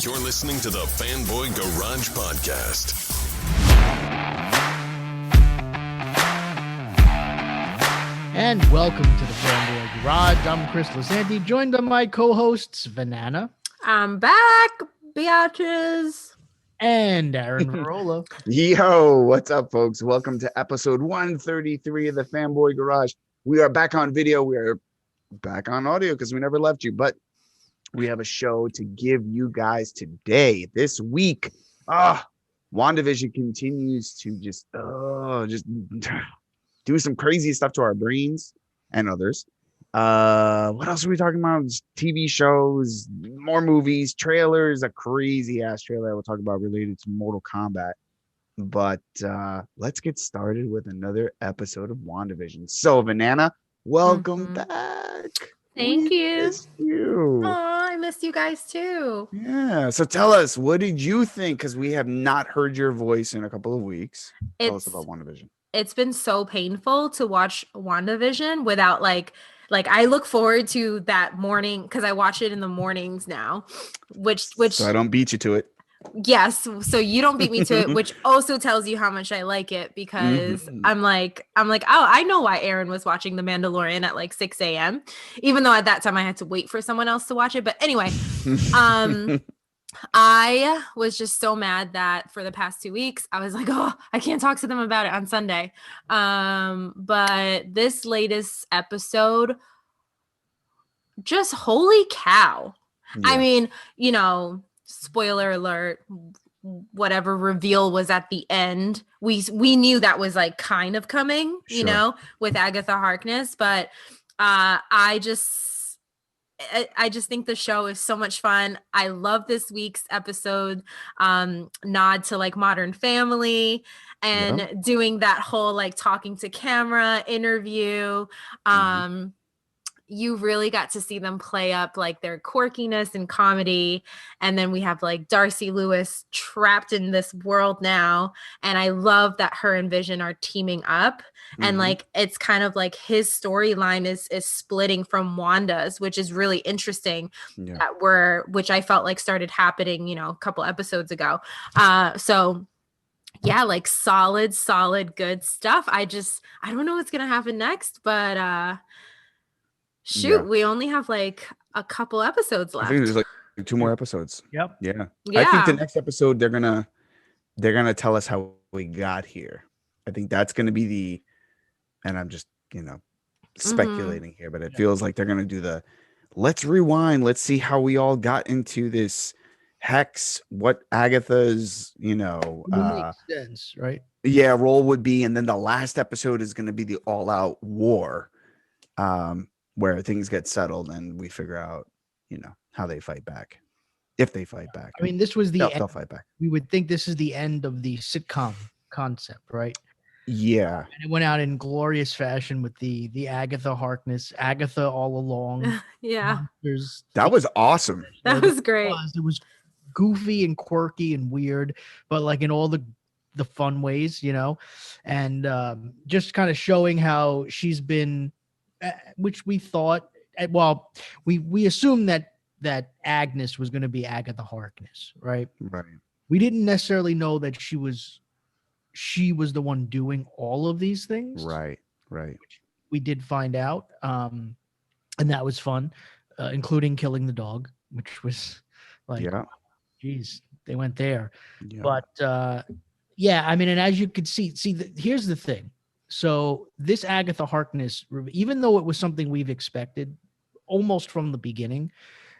You're listening to the Fanboy Garage Podcast. And welcome to the Fanboy Garage. I'm Chris Lasanti, joined by my co-hosts, Vanessa. I'm back, biatches. And Aaron Varola. Yo, what's up, folks? Welcome to episode 133 of the Fanboy Garage. We are back on video. We are back on audio because we never left you, but we have a show to give you guys today, this week. WandaVision continues to just do some crazy stuff to our brains and others. What else are we talking about? Just TV shows, more movies, trailers, a crazy ass trailer I will talk about related to Mortal Kombat. But let's get started with another episode of WandaVision. So, Vanessa, welcome back. Thank you. Missed you. Oh, I missed you guys too. Yeah. So tell us, what did you think? Because we have not heard your voice in a couple of weeks. Tell us about WandaVision. It's been so painful to watch WandaVision without like I look forward to that morning because I watch it in the mornings now, which So I don't beat you to it. yes, so you don't beat me to it, which also tells you how much I like it because I'm like, oh, I know why Aaron was watching The Mandalorian at like 6 a.m. Even though at that time I had to wait for someone else to watch it. But anyway, I was just so mad that for the past 2 weeks, I was like, oh, I can't talk to them about it on Sunday. But this latest episode, just holy cow. Yeah. I mean, spoiler alert, whatever reveal was at the end, we knew that was like kind of coming, Sure. With Agatha Harkness. But I just think the show is so much fun. I love this week's episode nod to like Modern Family and doing that whole like talking to camera interview. You really got to see them play up like their quirkiness and comedy. And then we have like Darcy Lewis trapped in this world now. And I love that her and Vision are teaming up. And like, it's kind of like his storyline is splitting from Wanda's, which is really interesting. Which I felt like started happening, a couple episodes ago. So yeah, like solid, good stuff. I don't know what's going to happen next, but we only have like a couple episodes left. I think there's like 2 more episodes. Yep. Yeah. I think the next episode they're gonna tell us how we got here. I think that's gonna be and I'm just speculating here, but it feels like they're gonna do let's rewind, let's see how we all got into this hex, what Agatha's makes sense, right? Role would be, and then the last episode is gonna be the all-out war. Where things get settled and we figure out, how they fight back. If they fight back. I mean, this was they'll fight back. We would think this is the end of the sitcom concept, right? Yeah. And it went out in glorious fashion with the Agatha Harkness, Agatha all along. Yeah. That was awesome. That was great. It was goofy and quirky and weird, but like in all the fun ways, and just kind of showing how she's been, which we thought, we assumed that Agnes was going to be Agatha Harkness, right? Right. We didn't necessarily know that she was the one doing all of these things. Right. Which we did find out, and that was fun, including killing the dog, which was like, geez, they went there. Yeah. But I mean, and as you could see, here's the thing. So this Agatha Harkness, even though it was something we've expected almost from the beginning,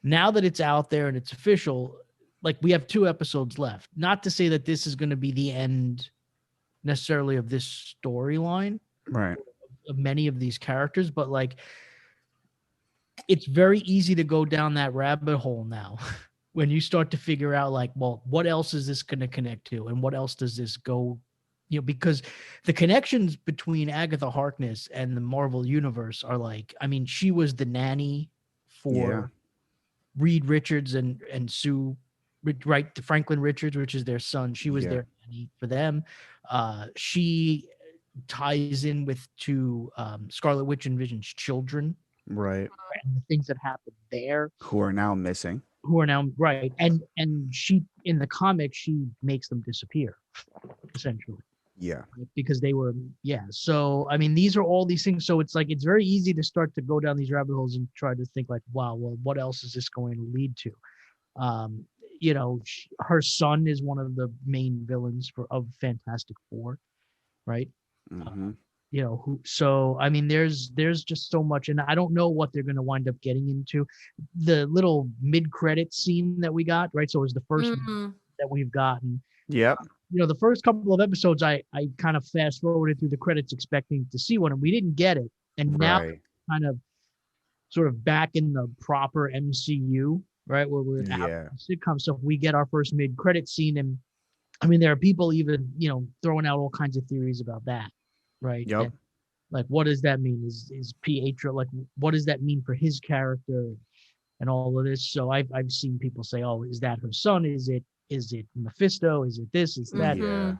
now that it's out there and it's official, like we have 2 episodes left. Not to say that this is going to be the end necessarily of this storyline, right, of many of these characters, but like it's very easy to go down that rabbit hole now when you start to figure out like, well, what else is this going to connect to, and what else does this go? Because the connections between Agatha Harkness and the Marvel Universe are like, I mean, she was the nanny for Reed Richards and Sue, right? Franklin Richards, which is their son. She was their nanny for them. She ties in to Scarlet Witch and Vision's children. Right. And the things that happened there. Who are now missing. who are now right, and she in the comic she makes them disappear, essentially. Yeah. Because they were, so I mean, these are all these things, so it's like it's very easy to start to go down these rabbit holes and try to think like, wow, well, what else is this going to lead to? Her son is one of the main villains of Fantastic Four, right? Mm-hmm. So I mean, there's just so much, and I don't know what they're going to wind up getting into. The little mid-credit scene that we got, right? So it was the first that we've gotten. Yep. The first couple of episodes, I kind of fast forwarded through the credits expecting to see one, and we didn't get it. And now kind of sort of back in the proper MCU, right? Where we're sitcom stuff, we get our first mid-credit scene. And I mean, there are people even, throwing out all kinds of theories about that, right? Yep. And, like, what does that mean? Is Pietro, like, what does that mean for his character and all of this? So I've seen people say, oh, is that her son? Is it Mephisto? Is it this? Is that? Yeah.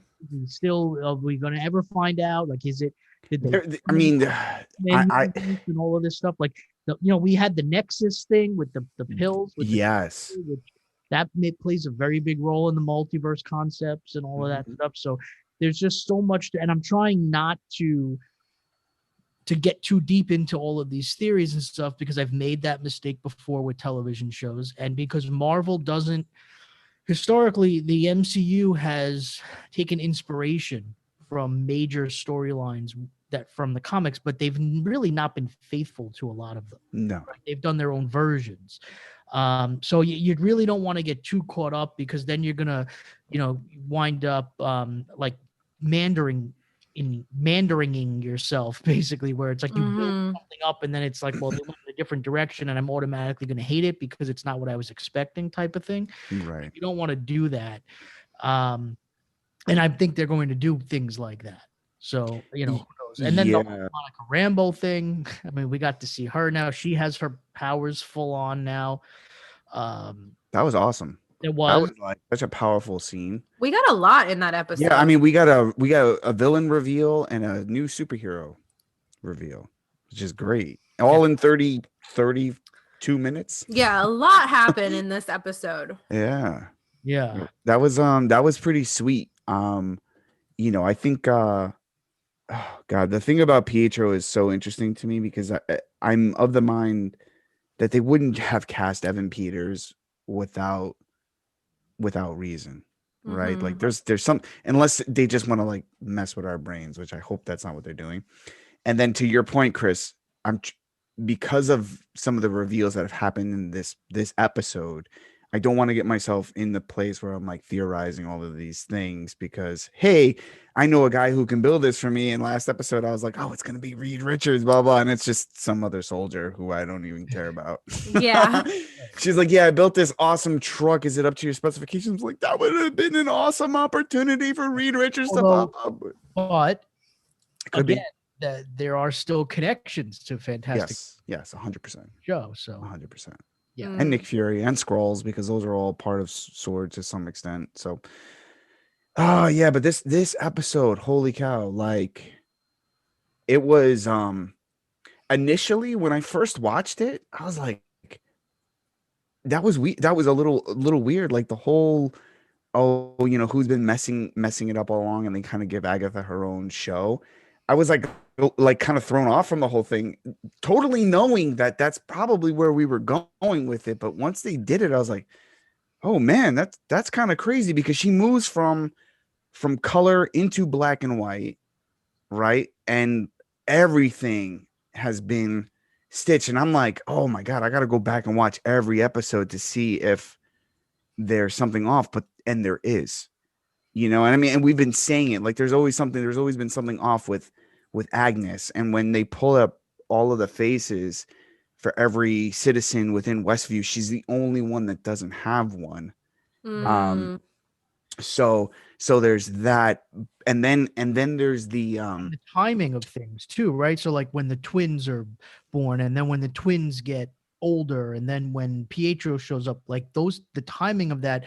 Still, are we going to ever find out? Like, is it? Did they? I mean, and all of this stuff. Like, we had the Nexus thing with the pills. With that plays a very big role in the multiverse concepts and all of that stuff. So there's just so much, and I'm trying not to get too deep into all of these theories and stuff, because I've made that mistake before with television shows, and because Marvel doesn't. Historically, the MCU has taken inspiration from major storylines from the comics, but they've really not been faithful to a lot of them. No. Right? They've done their own versions. So you really don't want to get too caught up, because then you're going to, wind up like mandaringing yourself, basically, where it's like you build something up and then it's like, well, they went in a different direction and I'm automatically going to hate it because it's not what I was expecting, type of thing. Right. You don't want to do that. And I think they're going to do things like that. So, who knows? And then the Monica Rambeau thing. I mean, we got to see her now. She has her powers full on now. That was awesome. That was like such a powerful scene. We got a lot in that episode. Yeah, I mean, we got a villain reveal and a new superhero reveal, which is great. All in 32 minutes. Yeah, a lot happened in this episode. Yeah. That was pretty sweet. I think oh God, the thing about Pietro is so interesting to me, because I'm of the mind that they wouldn't have cast Evan Peters without reason, right? Like there's some, unless they just want to like mess with our brains, which I hope that's not what they're doing. And then to your point, Chris, because of some of the reveals that have happened in this episode, I don't want to get myself in the place where I'm like theorizing all of these things, because hey, I know a guy who can build this for me. And last episode I was like, oh, it's gonna be Reed Richards, blah blah, and it's just some other soldier who I don't even care about. Yeah. She's like, yeah, I built this awesome truck. Is it up to your specifications? Like, that would have been an awesome opportunity for Reed Richards to pop up. But could again, there are still connections to Fantastic. Yes, 100%. Show, so 100%. Yeah. And Nick Fury and Skrulls, because those are all part of Sword to some extent. So, yeah, but this episode, holy cow, like, it was initially when I first watched it, I was like, that was a little weird, like the whole who's been messing it up all along, and they kind of give Agatha her own show. I was like kind of thrown off from the whole thing, totally knowing that that's probably where we were going with it. But once they did it, I was like, oh man, that's kind of crazy, because she moves from color into black and white, right? And everything has been stitched. And I'm like, oh my God, I got to go back and watch every episode to see if there's something off. And there is. And I mean, and we've been saying it, like there's always been something off with Agnes. And when they pull up all of the faces for every citizen within Westview, she's the only one that doesn't have one. So there's that. And then there's the timing of things too, right? So like when the twins are born, and then when the twins get older, and then when Pietro shows up, like the timing of that,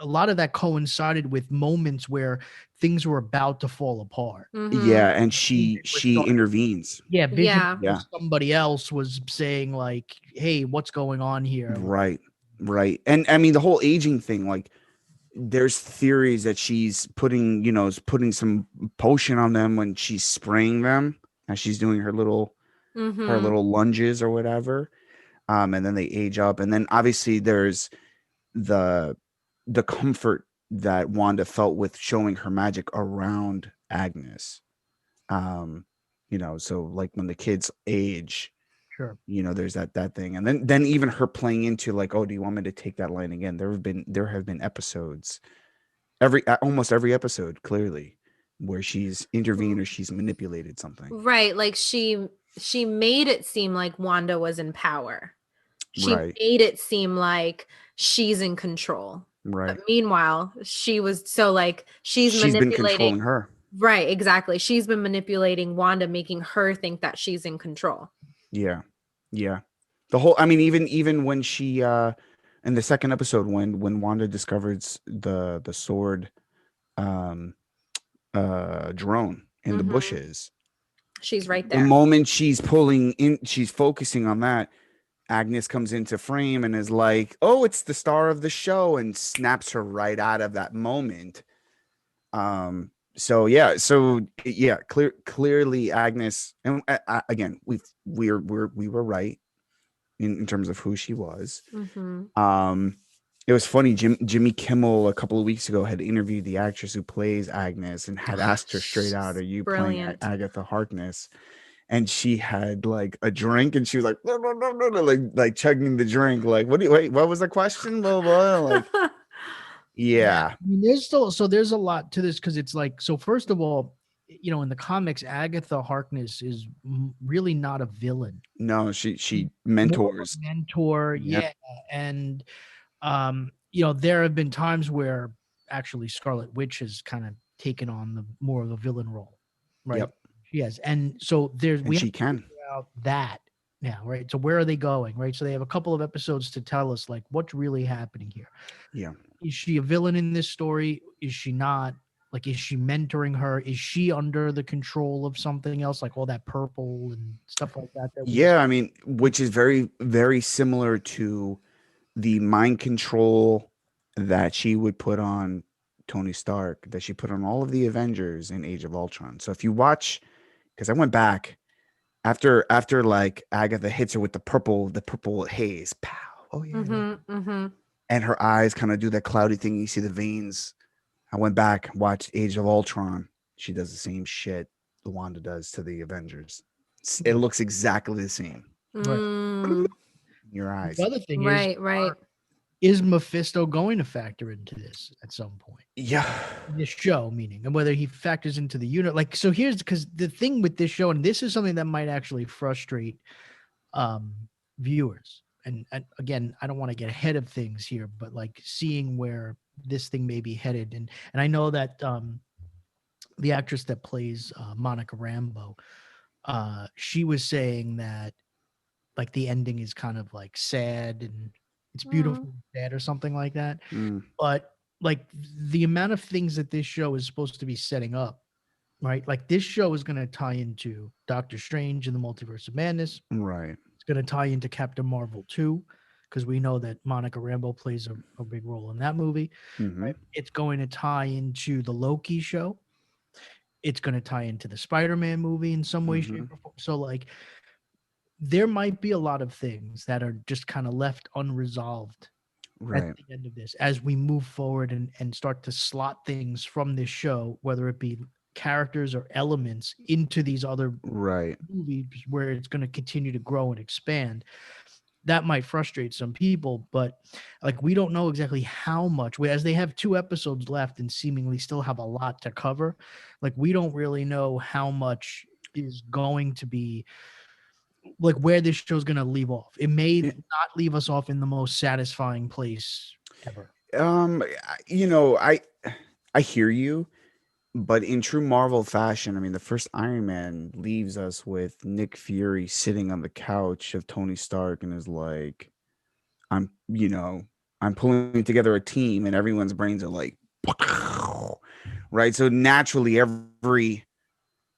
a lot of that coincided with moments where things were about to fall apart. Yeah, and she intervenes. Yeah, Vision, Yeah. somebody else was saying like, "Hey, what's going on here?" Right. Right. And I mean, the whole aging thing, like, there's theories that she's putting some potion on them when she's spraying them as she's doing her Mm-hmm. little lunges or whatever. And then they age up. And then obviously there's the comfort that Wanda felt with showing her magic around Agnes. So like when the kids age, Sure. there's that thing. And then even her playing into like, oh, do you want me to take that line again? There have been episodes, almost every episode, clearly, where she's intervened or she's manipulated something. Right. Like she made it seem like Wanda was in power. She Right. made it seem like she's in control. Right. But meanwhile, she was she's She's been manipulating. controlling her. Right, exactly. She's been manipulating Wanda, making her think that she's in control. Yeah. Yeah. The whole, I mean, even when she in the second episode when Wanda discovers the sword drone in the Mhm. bushes. She's right The there. moment she's focusing on that, Agnes comes into frame and is like, "Oh, it's the star of the show," and snaps her right out of that moment. So yeah, clearly Agnes, and again, we were right in terms of who she was. Mhm. It was funny. Jimmy Kimmel a couple of weeks ago had interviewed the actress who plays Agnes and had asked her straight out, "Are you playing Brilliant. Agatha Harkness?" And she had like a drink, and she was like, "No, no, no, no, no," like chugging the drink. Like, what was the question? Blah, blah, blah. Like, yeah, I mean, there's a lot to this because it's like, so first of all, in the comics, Agatha Harkness is really not a villain. no, she More of a mentors. mentor, Yep. yeah. And there have been times where actually Scarlet Witch has kind of taken on the more of a villain role, right? Yep. She has, and so And we have she to can. figure out that now, right? So where are they going, right? So they have a couple of episodes to tell us like what's really happening here. Yeah. Is she a villain in this story? Is she not? Like, is she mentoring her? Is she under the control of something else, like all that purple and stuff like that? Yeah, I mean, which is very, very similar to the mind control that she would put on Tony Stark, that she put on all of the Avengers in Age of Ultron. So if you watch, because I went back after like Agatha hits her with the purple haze, pow. Oh yeah. Mm-hmm. And her eyes kind of do that cloudy thing. You see the veins. I went back, watched Age of Ultron. She does the same shit Wanda does to the Avengers. It looks exactly the same. Right. Mm. Your eyes. The other thing Right. is Mephisto going to factor into this at some point? Yeah. This show, meaning, and whether he factors into the unit. Like, so here's, because the thing with this show, and this is something that might actually frustrate viewers. And again, I don't want to get ahead of things here, but like seeing where this thing may be headed. And I know that the actress that plays Monica Rambeau, she was saying that like the ending is kind of like sad and it's beautiful, sad or something like that. But like the amount of things that this show is supposed to be setting up, right? Like this show is going to tie into Doctor Strange and the Multiverse of Madness. Right. It's going to tie into Captain Marvel 2, because we know that Monica Rambeau plays a big role in that movie. Right? It's going to tie into the Loki show. It's going to tie into the Spider-Man movie in some way, shape, or form. So like there might be a lot of things that are just kind of left unresolved at the end of this as we move forward and start to slot things from this show, whether it be characters or elements, into these other movies where it's going to continue to grow and expand. That might frustrate some people, but like we don't know exactly how much, as they have 2 episodes left and seemingly still have a lot to cover. Like we don't really know how much is going to be, like where this show's going to leave off. It may not leave us off in the most satisfying place ever. I hear you, but in true Marvel fashion, I mean, the first Iron Man leaves us with Nick Fury sitting on the couch of Tony Stark and is like, I'm pulling together a team, and everyone's brains are like, right? So naturally,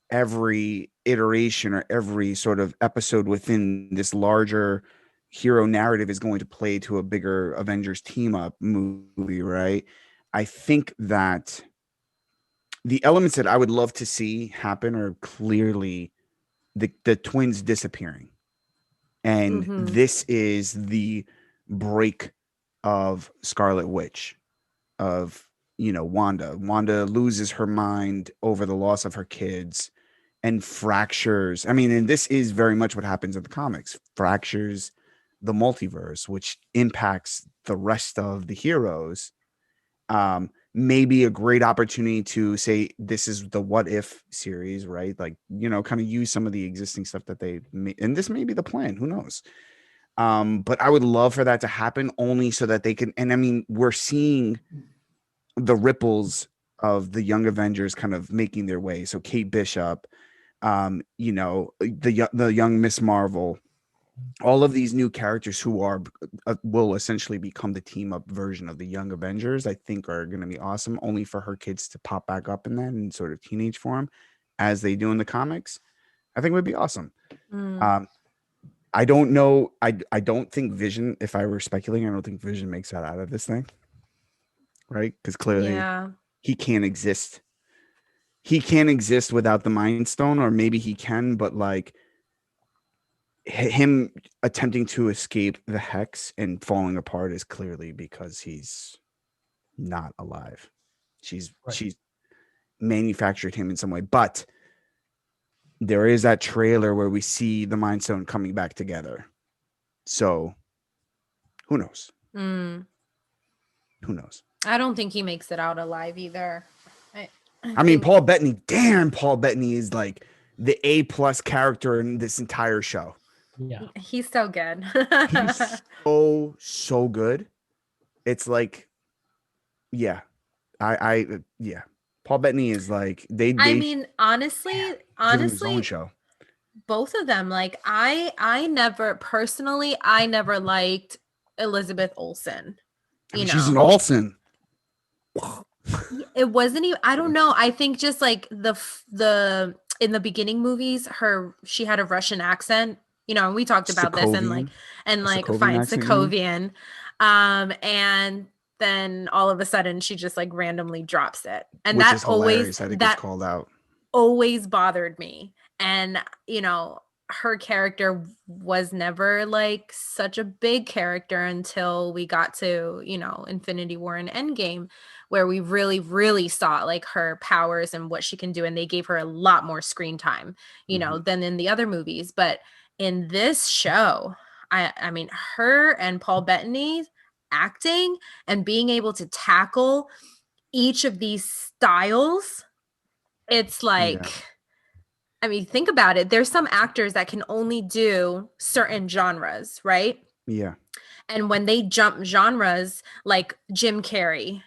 every iteration or every sort of episode within this larger hero narrative is going to play to a bigger Avengers team up movie, right? I think that the elements that I would love to see happen are clearly the twins disappearing. And this is the break of Scarlet Witch, of, Wanda. Wanda loses her mind over the loss of her kids and fractures. I mean, and this is very much what happens in the comics, fractures the multiverse, which impacts the rest of the heroes. Maybe a great opportunity to say this is the What If series, right? Like, kind of use some of the existing stuff that they made, and this may be the plan. Who knows? But I would love for that to happen, only so that they can. And I mean, we're seeing the ripples of the Young Avengers kind of making their way. So Kate Bishop, the young Miss Marvel, all of these new characters who are will essentially become the team up version of the Young Avengers, I think are going to be awesome, only for her kids to pop back up in that in sort of teenage form as they do in the comics. I think it would be awesome. I don't know. I don't think Vision, if I were speculating, I don't think Vision makes that out of this thing. Right? Because clearly he can't exist. He can't exist without the Mind Stone, or maybe he can, but like him attempting to escape the hex and falling apart is clearly because he's not alive. She's manufactured him in some way, but there is that trailer where we see the Mind Stone coming back together. So who knows? Who knows? I don't think he makes it out alive either. I mean, Paul Bettany is like the A+ character in this entire show. Yeah, he's so good. He's so good. It's like, yeah, Paul Bettany is like I mean, honestly, his own show. Both of them. Like I never liked Elizabeth Olsen. She's an Olsen. It wasn't even. I don't know. I think just like the in the beginning movies, she had a Russian accent. And we talked about this and Sokovian. And then all of a sudden she just like randomly drops it. And that always gets called out. Always bothered me. And her character was never like such a big character until we got to, Infinity War and Endgame, where we really, really saw like her powers and what she can do. And they gave her a lot more screen time, than in the other movies. But in this show, I mean, her and Paul Bettany acting and being able to tackle each of these styles, it's like, I mean, think about it. There's some actors that can only do certain genres, right? Yeah. And when they jump genres, like Jim Carrey,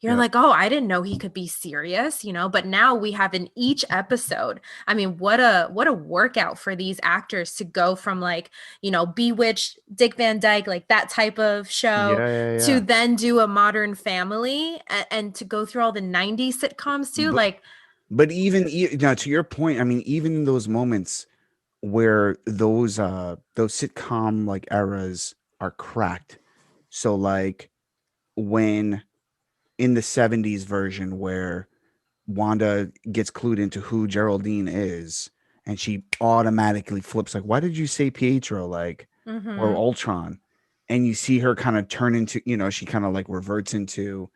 you're like, oh, I didn't know he could be serious, but now we have in each episode. I mean, what a workout for these actors to go from like, Bewitched, Dick Van Dyke, like that type of show to then do a Modern Family and to go through all the 90s sitcoms too. But even to your point, I mean, even in those moments where those sitcom like eras are cracked. So like when in the 70s version where Wanda gets clued into who Geraldine is and she automatically flips like, why did you say Pietro, like, or Ultron? And you see her kind of turn into, she kind of like reverts into,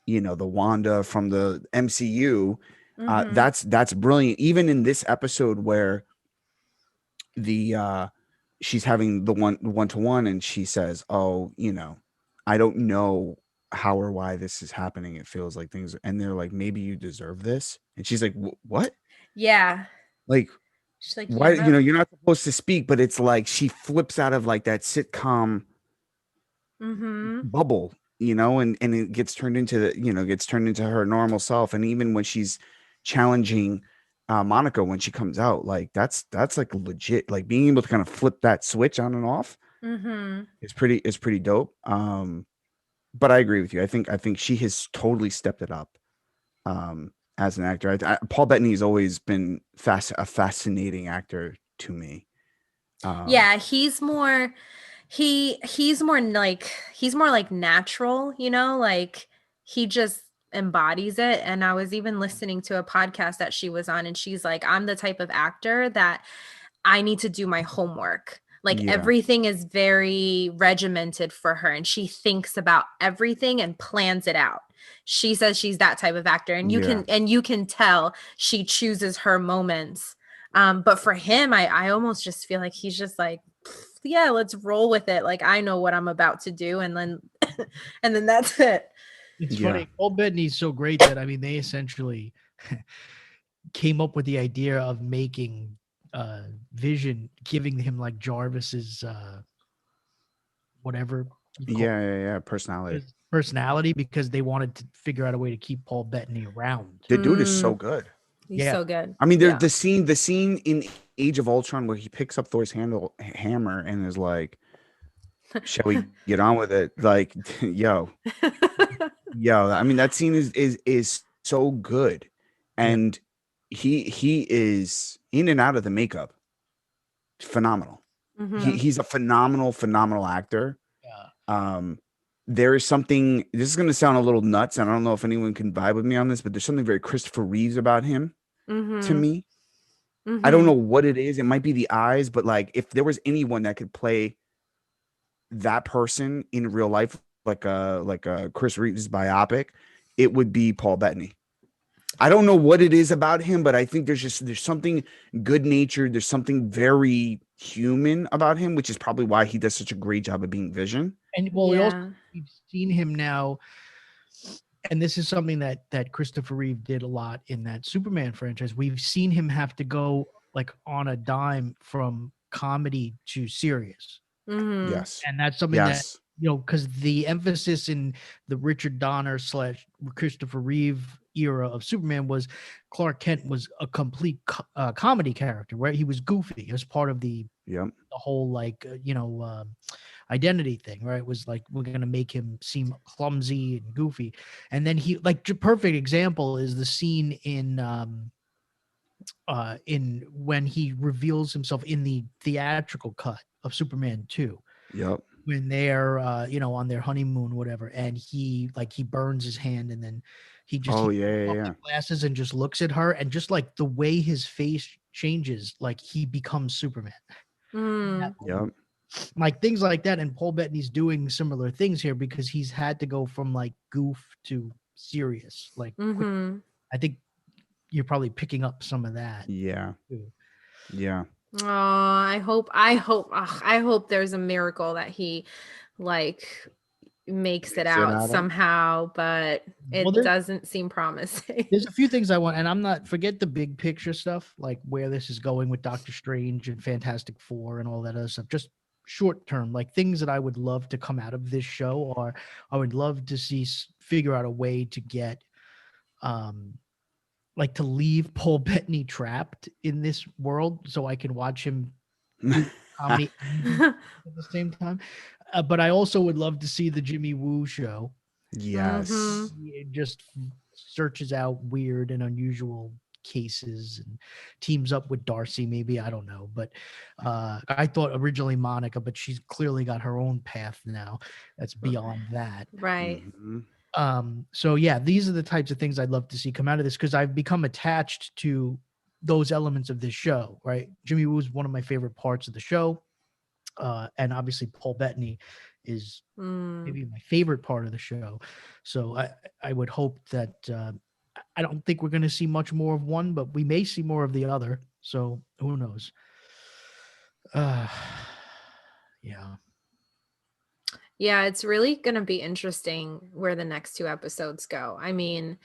the Wanda from the MCU. That's brilliant. Even in this episode where she's having the one-to-one and she says, oh, I don't know how or why this is happening. It feels like things, and they're like, maybe you deserve this. And she's like, what? Yeah. Like, she's like, why? You're not supposed to speak, but it's like she flips out of like that sitcom bubble, and it gets turned into her normal self. And even when she's challenging Monica when she comes out, like that's like legit, like being able to kind of flip that switch on and off is pretty dope. But I agree with you. I think she has totally stepped it up as an actor. Paul Bettany has always been a fascinating actor to me. Yeah, he's more he's more like natural, you know, like he just embodies it. And I was even listening to a podcast that she was on, and she's like, I'm the type of actor that I need to do my homework. Like Yeah. everything is very regimented for her, and she thinks about everything and plans it out. She says she's that type of actor, and you can tell she chooses her moments. But for him, I almost just feel like he's just like, yeah, let's roll with it. Like I know what I'm about to do, and then and then that's it. It's funny. Paul Bettany's so great that I mean they essentially came up with the idea of making Vision, giving him like Jarvis's whatever personality, because they wanted to figure out a way to keep Paul Bettany around. The dude is so good. He's so good. I mean, the scene in Age of Ultron where he picks up Thor's hammer and is like, shall we get on with it? Like, yo. I mean, that scene is so good. And he is in and out of the makeup phenomenal. He's a phenomenal actor. There is something, this is going to sound a little nuts, and I don't know if anyone can vibe with me on this, but there's something very Christopher Reeves about him to me. I don't know what it is. It might be the eyes, but like if there was anyone that could play that person in real life, like a Chris Reeves biopic, it would be Paul Bettany. I don't know what it is about him, but I think there's something good natured. There's something very human about him, which is probably why he does such a great job of being Vision. And we've seen him now, and this is something that Christopher Reeve did a lot in that Superman franchise. We've seen him have to go like on a dime from comedy to serious. Yes, and that's something that, you know, because the emphasis in the Richard Donner / Christopher Reeve era of Superman was Clark Kent was a complete comedy character, right? He was goofy as part of the whole like identity thing, right? It was like, we're gonna make him seem clumsy and goofy, and then he, like, the perfect example is the scene in when he reveals himself in the theatrical cut of Superman 2. When they're on their honeymoon, whatever, and he burns his hand, and then he just the glasses and just looks at her, and just like the way his face changes, like he becomes Superman. Like things like that, and Paul Bettany's doing similar things here because he's had to go from like goof to serious. Like I think you're probably picking up some of that. Oh, I hope there's a miracle that he like makes it out somehow, but it doesn't seem promising. There's a few things I want, and I'm not, forget the big picture stuff, like where this is going with Doctor Strange and Fantastic Four and all that other stuff. Just short term, like things that I would love to come out of this show are, I would love to figure out a way to get like to leave Paul Bettany trapped in this world so I can watch him do comedy at the same time. But I also would love to see the Jimmy Woo show. It just searches out weird and unusual cases and teams up with Darcy, maybe, I don't know. But I thought originally Monica, but she's clearly got her own path now that's beyond that. Right. So yeah, these are the types of things I'd love to see come out of this, because I've become attached to those elements of this show, right? Jimmy Woo is one of my favorite parts of the show. And obviously Paul Bettany is maybe my favorite part of the show. So I would hope that I don't think we're going to see much more of one, but we may see more of the other. So who knows? Yeah, it's really going to be interesting where the next 2 episodes go. I mean,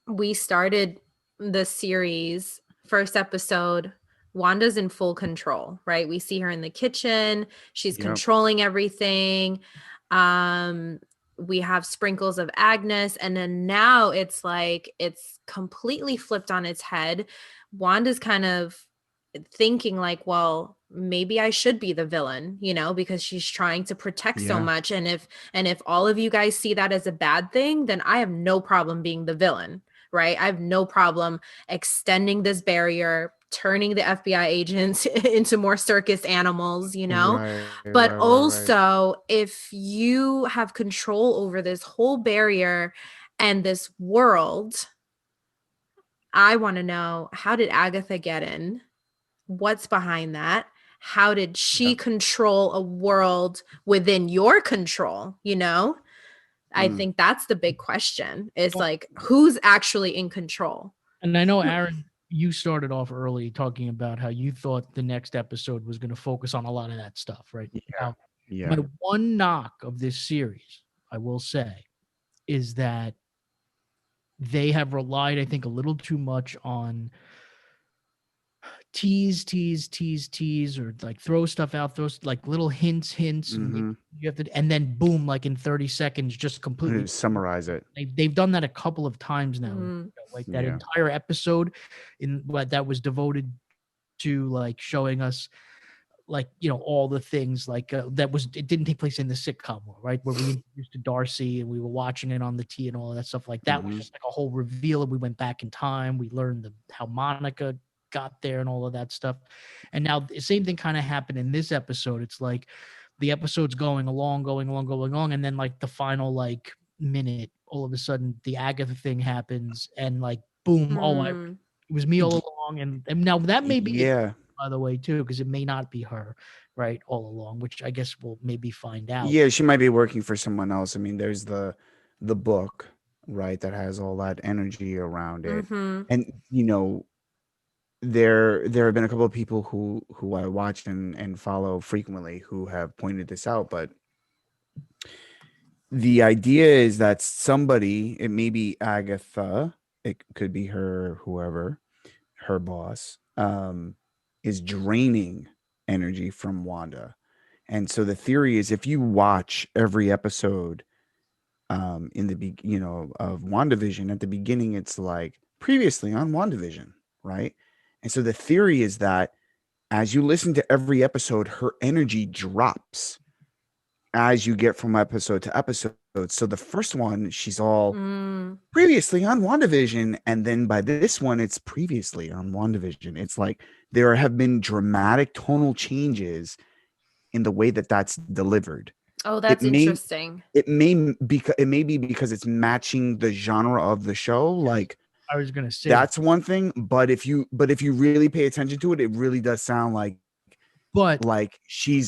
we started the series, first episode, Wanda's in full control, right? We see her in the kitchen. She's controlling everything. We have sprinkles of Agnes. And then now it's like, it's completely flipped on its head. Wanda's kind of thinking like, well, maybe I should be the villain, because she's trying to protect so much. And if all of you guys see that as a bad thing, then I have no problem being the villain, right? I have no problem extending this barrier, turning the FBI agents into more circus animals, you know? But Right. also, if you have control over this whole barrier and this world, I want to know, how did Agatha get in? What's behind that? How did she control a world within your control? You know, I think that's the big question, is like, who's actually in control? And I know, Aaron, you started off early talking about how you thought the next episode was going to focus on a lot of that stuff, right? Now, Yeah. my one knock of this series, I will say, is that they have relied, I think, a little too much on tease, or like throw stuff out, like little hints, and you have to, and then boom, like in 30 seconds, just completely Summarize it. They've done that a couple of times now. Like that entire episode in what that was devoted to, like showing us, like, you know, all the things like that was, it didn't take place in the sitcom world, right, where we introduced to Darcy and we were watching it on the T and all of that stuff. Like that was just like a whole reveal, and we went back in time, we learned how Monica got there and all of that stuff. And now the same thing kind of happened in this episode. It's like the episode's going along, and then like the final like minute, all of a sudden the Agatha thing happens, and like boom, it was me all along. And now that may be it, by the way, too, because it may not be her, right, all along, which I guess we'll maybe find out. Yeah, she might be working for someone else. I mean, there's the book, right, that has all that energy around it. And you know, there have been a couple of people who I watch and follow frequently who have pointed this out, but the idea is that somebody, it may be Agatha, it could be her, whoever, her boss, is draining energy from Wanda. And so the theory is, if you watch every episode in the of WandaVision, at the beginning it's like previously on WandaVision, right? And so the theory is that as you listen to every episode, her energy drops as you get from episode to episode. So the first one, she's all previously on WandaVision, and then by this one, it's previously on WandaVision. It's like there have been dramatic tonal changes in the way that that's delivered. Oh, that's interesting. It may be because it's matching the genre of the show. Like, I was gonna say that's one thing, but if you really pay attention to it, it really does sound like she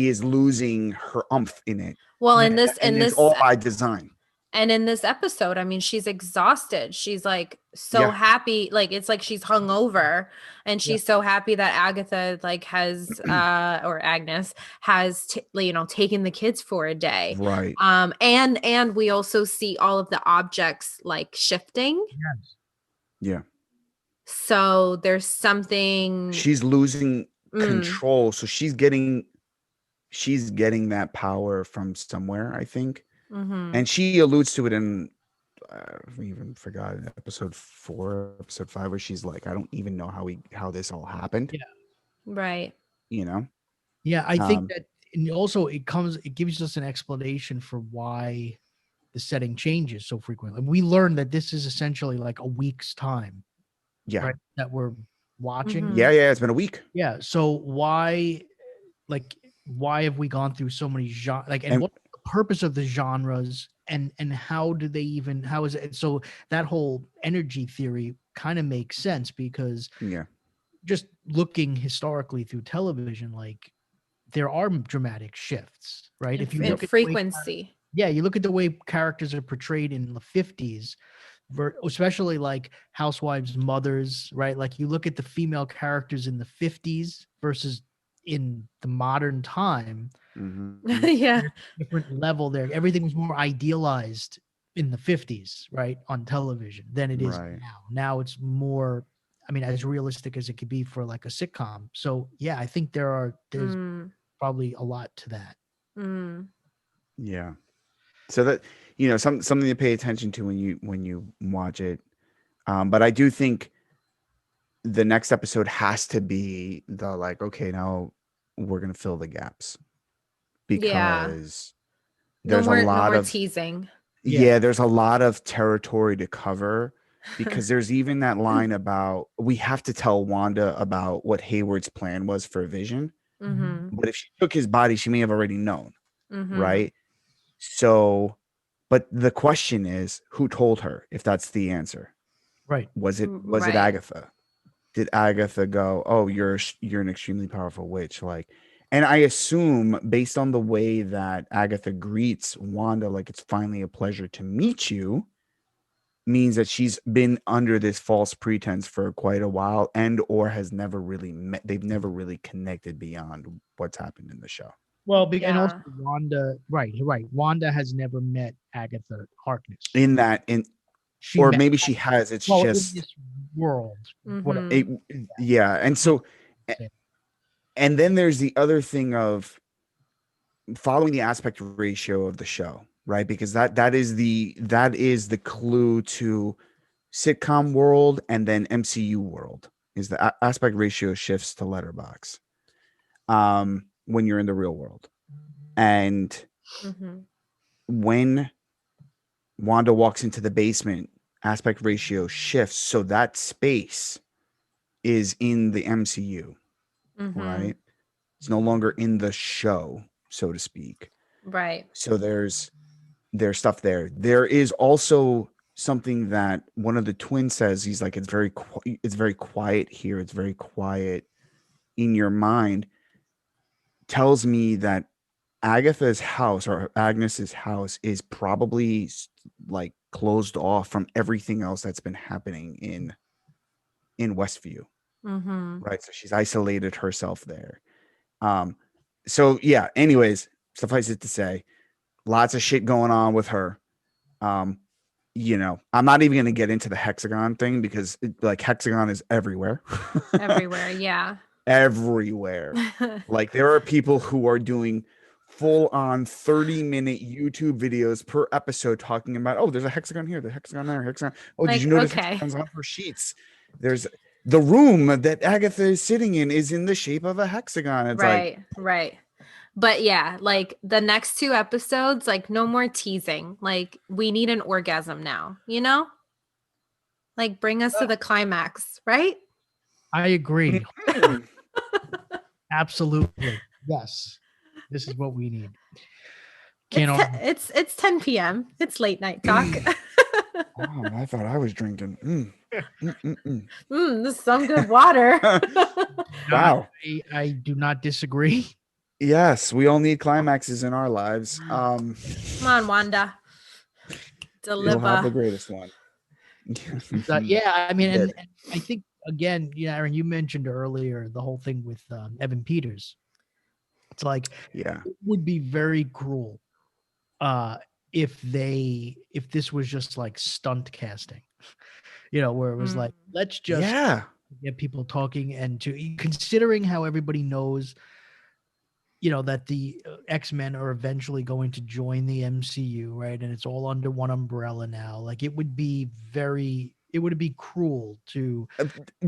is losing her umph in it. Well, in this all by design. And in this episode, I mean, she's exhausted. She's like so happy, like it's like she's hungover, and she's so happy that Agatha like has or Agnes has taken the kids for a day, right? And we also see all of the objects like shifting. Yes. Yeah. So there's something, she's losing control. So she's getting that power from somewhere, I think. And she alludes to it in we even forgot episode 4, episode 5, where she's like, I don't even know how this all happened. Yeah. Right. You know? Yeah, I think that, and also it gives us an explanation for why the setting changes so frequently. We learned that this is essentially like a week's time. Yeah. Right, that we're watching. Yeah, it's been a week. Yeah. So why have we gone through so many genres? Like, and what's the purpose of the genres, and how is it? So that whole energy theory kind of makes sense, because just looking historically through television, like there are dramatic shifts, right? If you look at frequency. You look at the way characters are portrayed in the 50s, especially like housewives, mothers, right? Like you look at the female characters in the 50s versus in the modern time. Different level there. Everything was more idealized in the 50s, right, on television than it is now. Now it's more, I mean, as realistic as it could be for like a sitcom. So yeah, I think there's probably a lot to that. Yeah. So that, something to pay attention to when you watch it. But I do think the next episode has to be the like, okay, now we're gonna fill the gaps, because there's a lot of teasing. there's a lot of territory to cover because there's even that line about we have to tell Wanda about what Hayward's plan was for Vision. Mm-hmm. But if she took his body, she may have already known, Mm-hmm. right? So, but the question is, who told her? If that's the answer, Right. was it Right. Agatha? Did Agatha go, "Oh, you're an extremely powerful witch"? Like, and I assume based on the way that Agatha greets Wanda, like it's finally a pleasure to meet you, means that she's been under this false pretense for quite a while, and or has never really met. They've never really connected beyond what's happened in the show. Well, and Yeah. also Wanda, right. Wanda has never met Agatha Harkness. She Or met maybe she has. It's well, just in this world. Whatever. Mm-hmm. yeah. And so, and then there's the other thing of following the aspect ratio of the show, right? Because that is the clue to sitcom world and then MCU world is the aspect ratio shifts to letterbox when you're in the real world. And Mm-hmm. when Wanda walks into the basement, aspect ratio shifts, so that space is in the MCU, Mm-hmm. right? It's no longer in the show, so to speak. Right. So there's stuff there. There is also something that one of the twins says. He's like, it's very quiet here. It's very quiet in your mind. Tells me that Agatha's house or Agnes's house is probably like closed off from everything else that's been happening in Westview. Mm-hmm. Right. So she's isolated herself there. So yeah, anyways, suffice it to say, lots of shit going on with her. You know, I'm not even going to get into the hexagon thing because like hexagon is everywhere. Everywhere. Yeah. Everywhere. Like there are people who are doing full on 30-minute YouTube videos per episode talking about, oh, there's a hexagon here, the hexagon there, hexagon. Oh, Like, did you notice okay. hexagons on her sheets? There's the room that Agatha is sitting in is in the shape of a hexagon. It's Right. Right. But yeah, like the next 2 episodes, like no more teasing. Like we need an orgasm now, you know? Like bring us to the climax, right? I agree. Absolutely. Yes. This is what we need. It's 10 p.m. It's late night talk. Oh, I thought I was drinking. This is some good water. Wow. I do not disagree. Yes, we all need climaxes in our lives. Come on, Wanda. You'll have the Deliver. greatest one. Yeah, I mean, and I think again, Aaron, you mentioned earlier the whole thing with Evan Peters. It's like, yeah, it would be very cruel if this was just like stunt casting, where it was like, let's just get people talking, and considering how everybody knows, that the X-Men are eventually going to join the MCU, right? And it's all under one umbrella now. Like it would be cruel to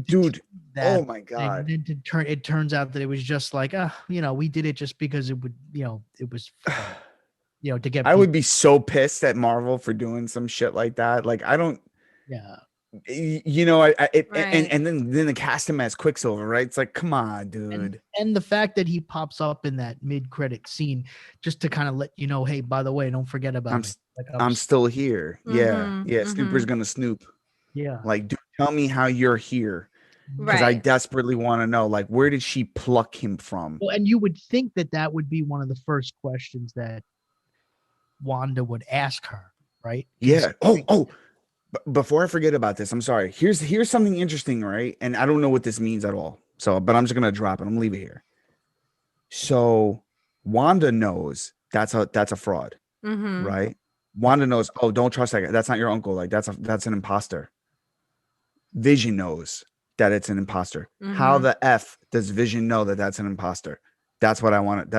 dude. That oh my god! And then it turns out that it was just like, we did it just because it would, it was, fun, to get. I would be so pissed at Marvel for doing some shit like that. Like I don't. Yeah. And then the cast him as Quicksilver, right? It's like, come on, dude. And the fact that he pops up in that mid-credit scene just to kind of let you know, hey, by the way, don't forget about me. Like, I'm still here. Mm-hmm, yeah. Snooper's gonna snoop. Yeah. Like, dude, tell me how you're here, because Right. I desperately want to know. Like, where did she pluck him from? Well, and you would think that would be one of the first questions that Wanda would ask her, right? Yeah. Before I forget about this, I'm sorry. Here's something interesting, right? And I don't know what this means at all. So, but I'm just gonna drop it. I'm gonna leave it here. So, Wanda knows that's a fraud, right? Wanda knows. Oh, don't trust that guy. That's not your uncle. Like that's an imposter. Vision knows that it's an imposter. How the F does Vision know that that's an imposter? That's what I want.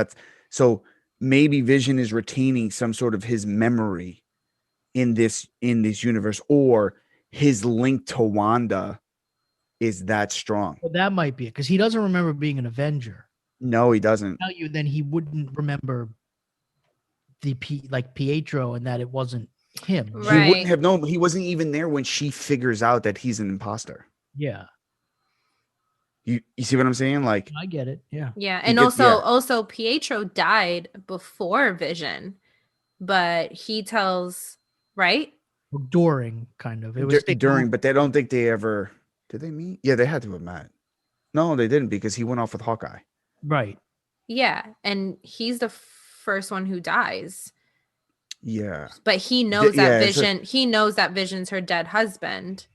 So maybe Vision is retaining some sort of his memory in this universe, or his link to Wanda is that strong. Well, that might be it, because he doesn't remember being an Avenger. No, he doesn't. Tell you, then he wouldn't remember like Pietro, and that it wasn't him. He Right. wouldn't have known. He wasn't even there when she figures out that he's an imposter. Yeah, You see what I'm saying? Like, I get it. Yeah. Yeah, He and gets- also Pietro died before Vision, but he tells right. During kind of. It was during, but they don't think they ever did they meet? Yeah, they had to have met. No, they didn't because he went off with Hawkeye. right. Yeah, and he's the first one who dies. Yeah. But he knows yeah, that so- Vision. He knows that Vision's her dead husband.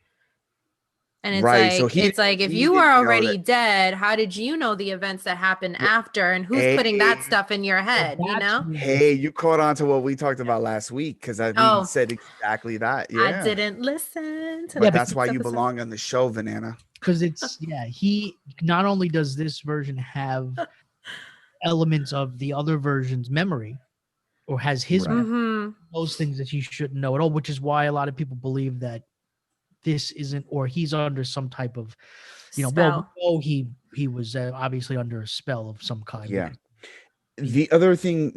And it's Right, like so he it's like if he you didn't are know already that- dead, how did you know the events that happened after? And who's putting that Hey. stuff in your head? You know, Hey, you caught on to what we talked about last week because we Oh. said exactly that. Yeah. I didn't listen to But the that's last why you episode. belong on the show, Vanessa. Because it's he not only does this version have elements of the other version's memory, or has his Right. memory, Mhm. those things that you shouldn't know at all, which is why a lot of people believe that this isn't, or he's under some type of, well, Spell. we know he was obviously under a spell of some kind. Yeah. because The other thing,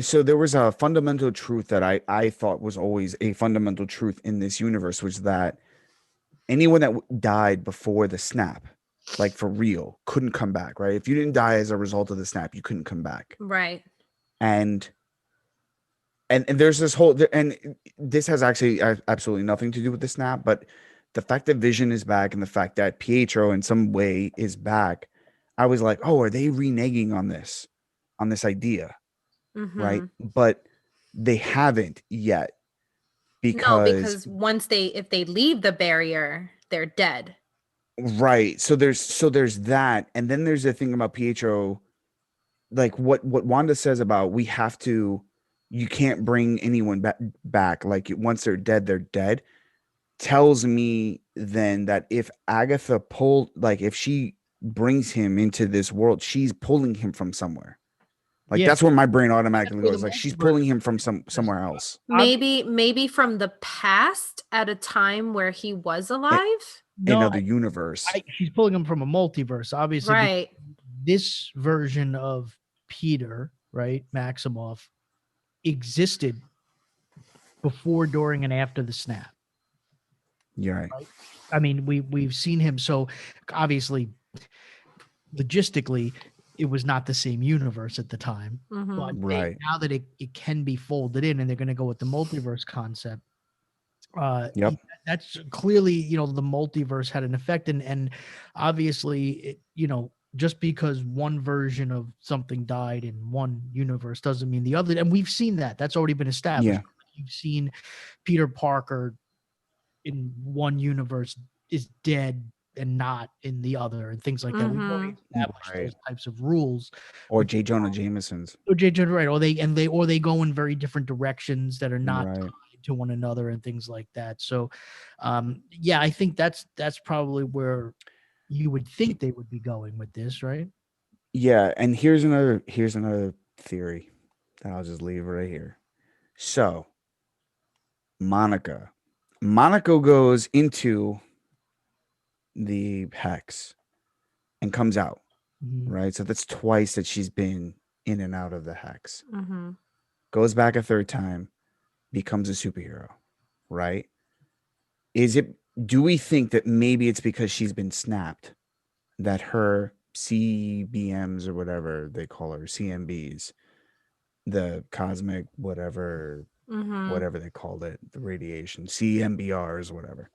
so there was a fundamental truth that I thought was always a fundamental truth in this universe, was that anyone that died before the snap, like for real, couldn't come back, right? If you didn't die as a result of the snap, you couldn't come back. Right. And there's this whole, and this has actually absolutely nothing to do with the snap, but the fact that Vision is back and the fact that Pietro in some way is back, I was like, oh, are they reneging on this idea? Right. Mhm. But they haven't yet No, because if they leave the barrier, they're dead. right. So there's that. And then there's the thing about Pietro, like what Wanda says about you can't bring anyone back. Like once they're dead, tells me then that if Agatha if she brings him into this world, she's pulling him from somewhere. Like Yeah. that's where my brain automatically That's where goes. the Like she's multiverse- pulling him from somewhere else. Maybe from the past at a time where he was alive. no, Another universe. she's pulling him from a multiverse, obviously. Right. This version of Peter, right, Maximoff, existed before, during, and after the snap. You're right. I mean, we've seen him. So obviously, logistically, it was not the same universe at the time. Mhm. But Right. now that it can be folded in, and they're going to go with the multiverse concept. Yep. That's clearly, the multiverse had an effect, and obviously, just because one version of something died in one universe doesn't mean the other. And we've seen that. That's already been established. Yeah. You've seen Peter Parker in one universe is dead and not in the other, and things like that. We've already established Right. those types of rules. Or J. Jonah Jameson's. Or right, or they go in very different directions that are not Right. tied to one another and things like that. So, yeah, I think that's probably where you would think they would be going with this, right? Yeah, and here's another theory that I'll just leave right here. So, Monica goes into the hex and comes out, Mhm. right? So that's twice that she's been in and out of the hex. Mhm. Goes back a third time, becomes a superhero, right? Do we think that maybe it's because she's been snapped that her CBMs or whatever they call her, CMBs, the cosmic whatever they called it, the radiation, CMBRs, whatever.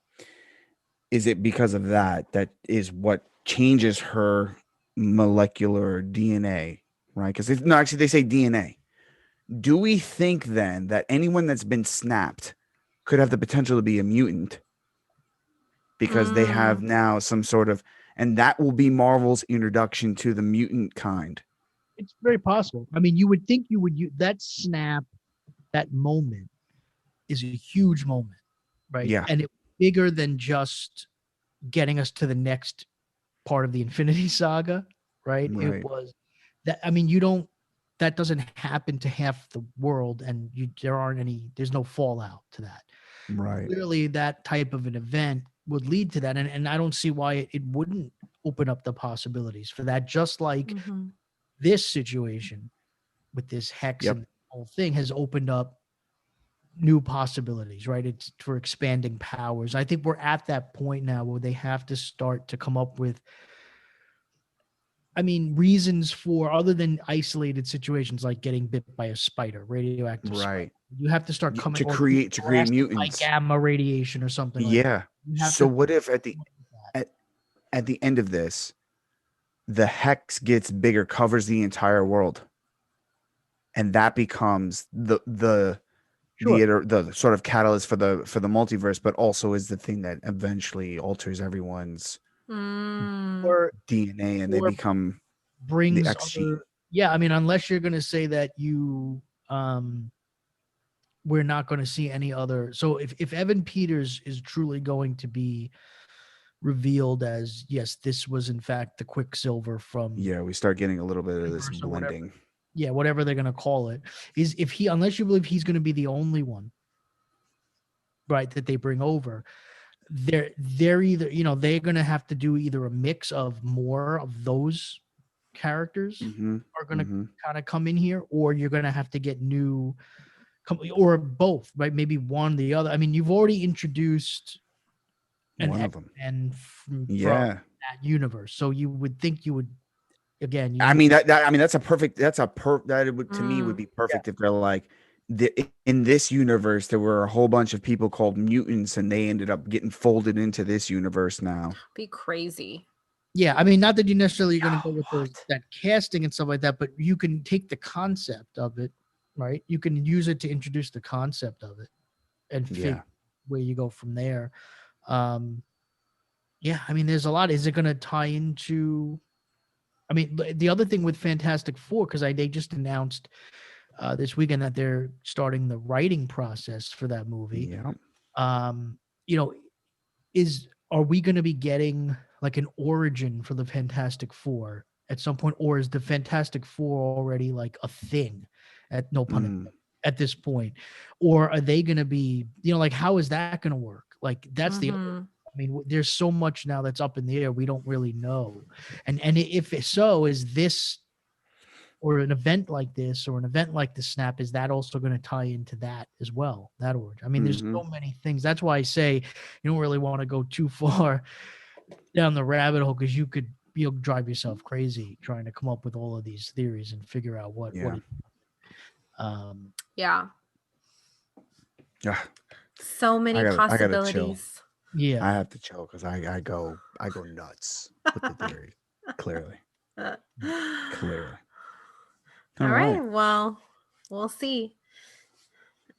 Is it because of that is what changes her molecular DNA, right? Because actually they say DNA. Do we think then that anyone that's been snapped could have the potential to be a mutant because they have now some sort of, and that will be Marvel's introduction to the mutant kind? It's very possible. I mean, you would think that snap, that moment is a huge moment, right? Yeah. And it's bigger than just getting us to the next part of the Infinity Saga, right? Right. It was that, I mean, that doesn't happen to half the world, and there's no fallout to that. Right. Clearly that type of an event would lead to that. And I don't see why it wouldn't open up the possibilities for that, just like this situation with this hex Yep. and the whole thing has opened up new possibilities, right? It's for expanding powers. I think we're at that point now where they have to start to come up with, I mean, reasons for other than isolated situations like getting bit by a spider, radioactive spider. Right. You have to start Y- coming to or create blasted by mutants. gamma radiation or something like that. Yeah. You have So to what if at the end of this, the hex gets bigger, covers the entire world, and that becomes Sure. the sort of catalyst for the multiverse, but also is the thing that eventually alters everyone's Mm. or DNA, and they or become the brings X gene. other, yeah, I mean, unless you're going to say that you we're not going to see any other. So if Evan Peters is truly going to be revealed as, yes, this was in fact the Quicksilver from Yeah, we start getting a little bit of this universe or whatever. blending. Yeah, whatever they're going to call it, is if he, unless you believe he's going to be the only one, right, that they bring over, they're either, you know, they're going to have to do either a mix of more of those characters Mm-hmm. are going to Mm-hmm. kind of come in here, or you're going to have to get new, or both, right? Maybe one, the other. I mean, you've already introduced an One of them. X-Men from Yeah. that universe, so you would think you would, again, you I need, mean that's a perfect that it would, to me, would be yeah, perfect if they're like in this universe there were a whole bunch of people called mutants and they ended up getting folded into this universe now. Be crazy. yeah. I mean, not that you necessarily are going to Oh, go with those, what? that casting and stuff like that, but you can take the concept of it, right? You can use it to introduce the concept of it and Yeah. figure where you go from there. Yeah, I mean, there's a lot. Is it going to tie into? I mean, the other thing with Fantastic Four, because they just announced this weekend that they're starting the writing process for that movie. Yeah. You know, are we going to be getting like an origin for the Fantastic Four at some point, or is the Fantastic Four already like a thing at no pun intended, at this point, or are they going to be, you know, like how is that going to work? Like that's the other. Mhm. I mean, there's so much now that's up in the air. We don't really know, and if so, is this, or an event like this, or an event like the Snap, is that also going to tie into that as well? That origin. I mean, there's Mhm. so many things. That's why I say you don't really want to go too far down the rabbit hole, because you'll drive yourself crazy trying to come up with all of these theories and figure out what. Yeah. Yeah. Yeah. So many I gotta chill. possibilities. Yeah. I have to chill because I go nuts with the theory. Clearly. All right. Well, we'll see.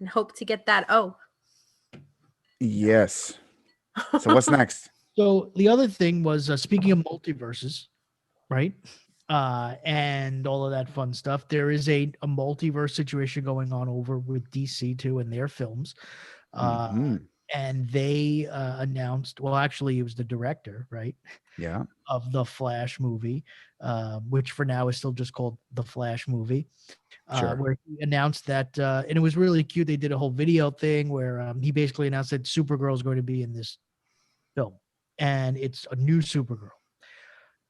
And hope to get that. Oh. Yes. So what's next? So the other thing was, speaking of multiverses, right? And all of that fun stuff. There is a multiverse situation going on over with DC too in their films. Mhm. And they announced, well, actually, it was the director, right? Yeah. Of the Flash movie, which for now is still just called the Flash movie. Sure. Where he announced that, and it was really cute. They did a whole video thing where he basically announced that Supergirl is going to be in this film, and it's a new Supergirl,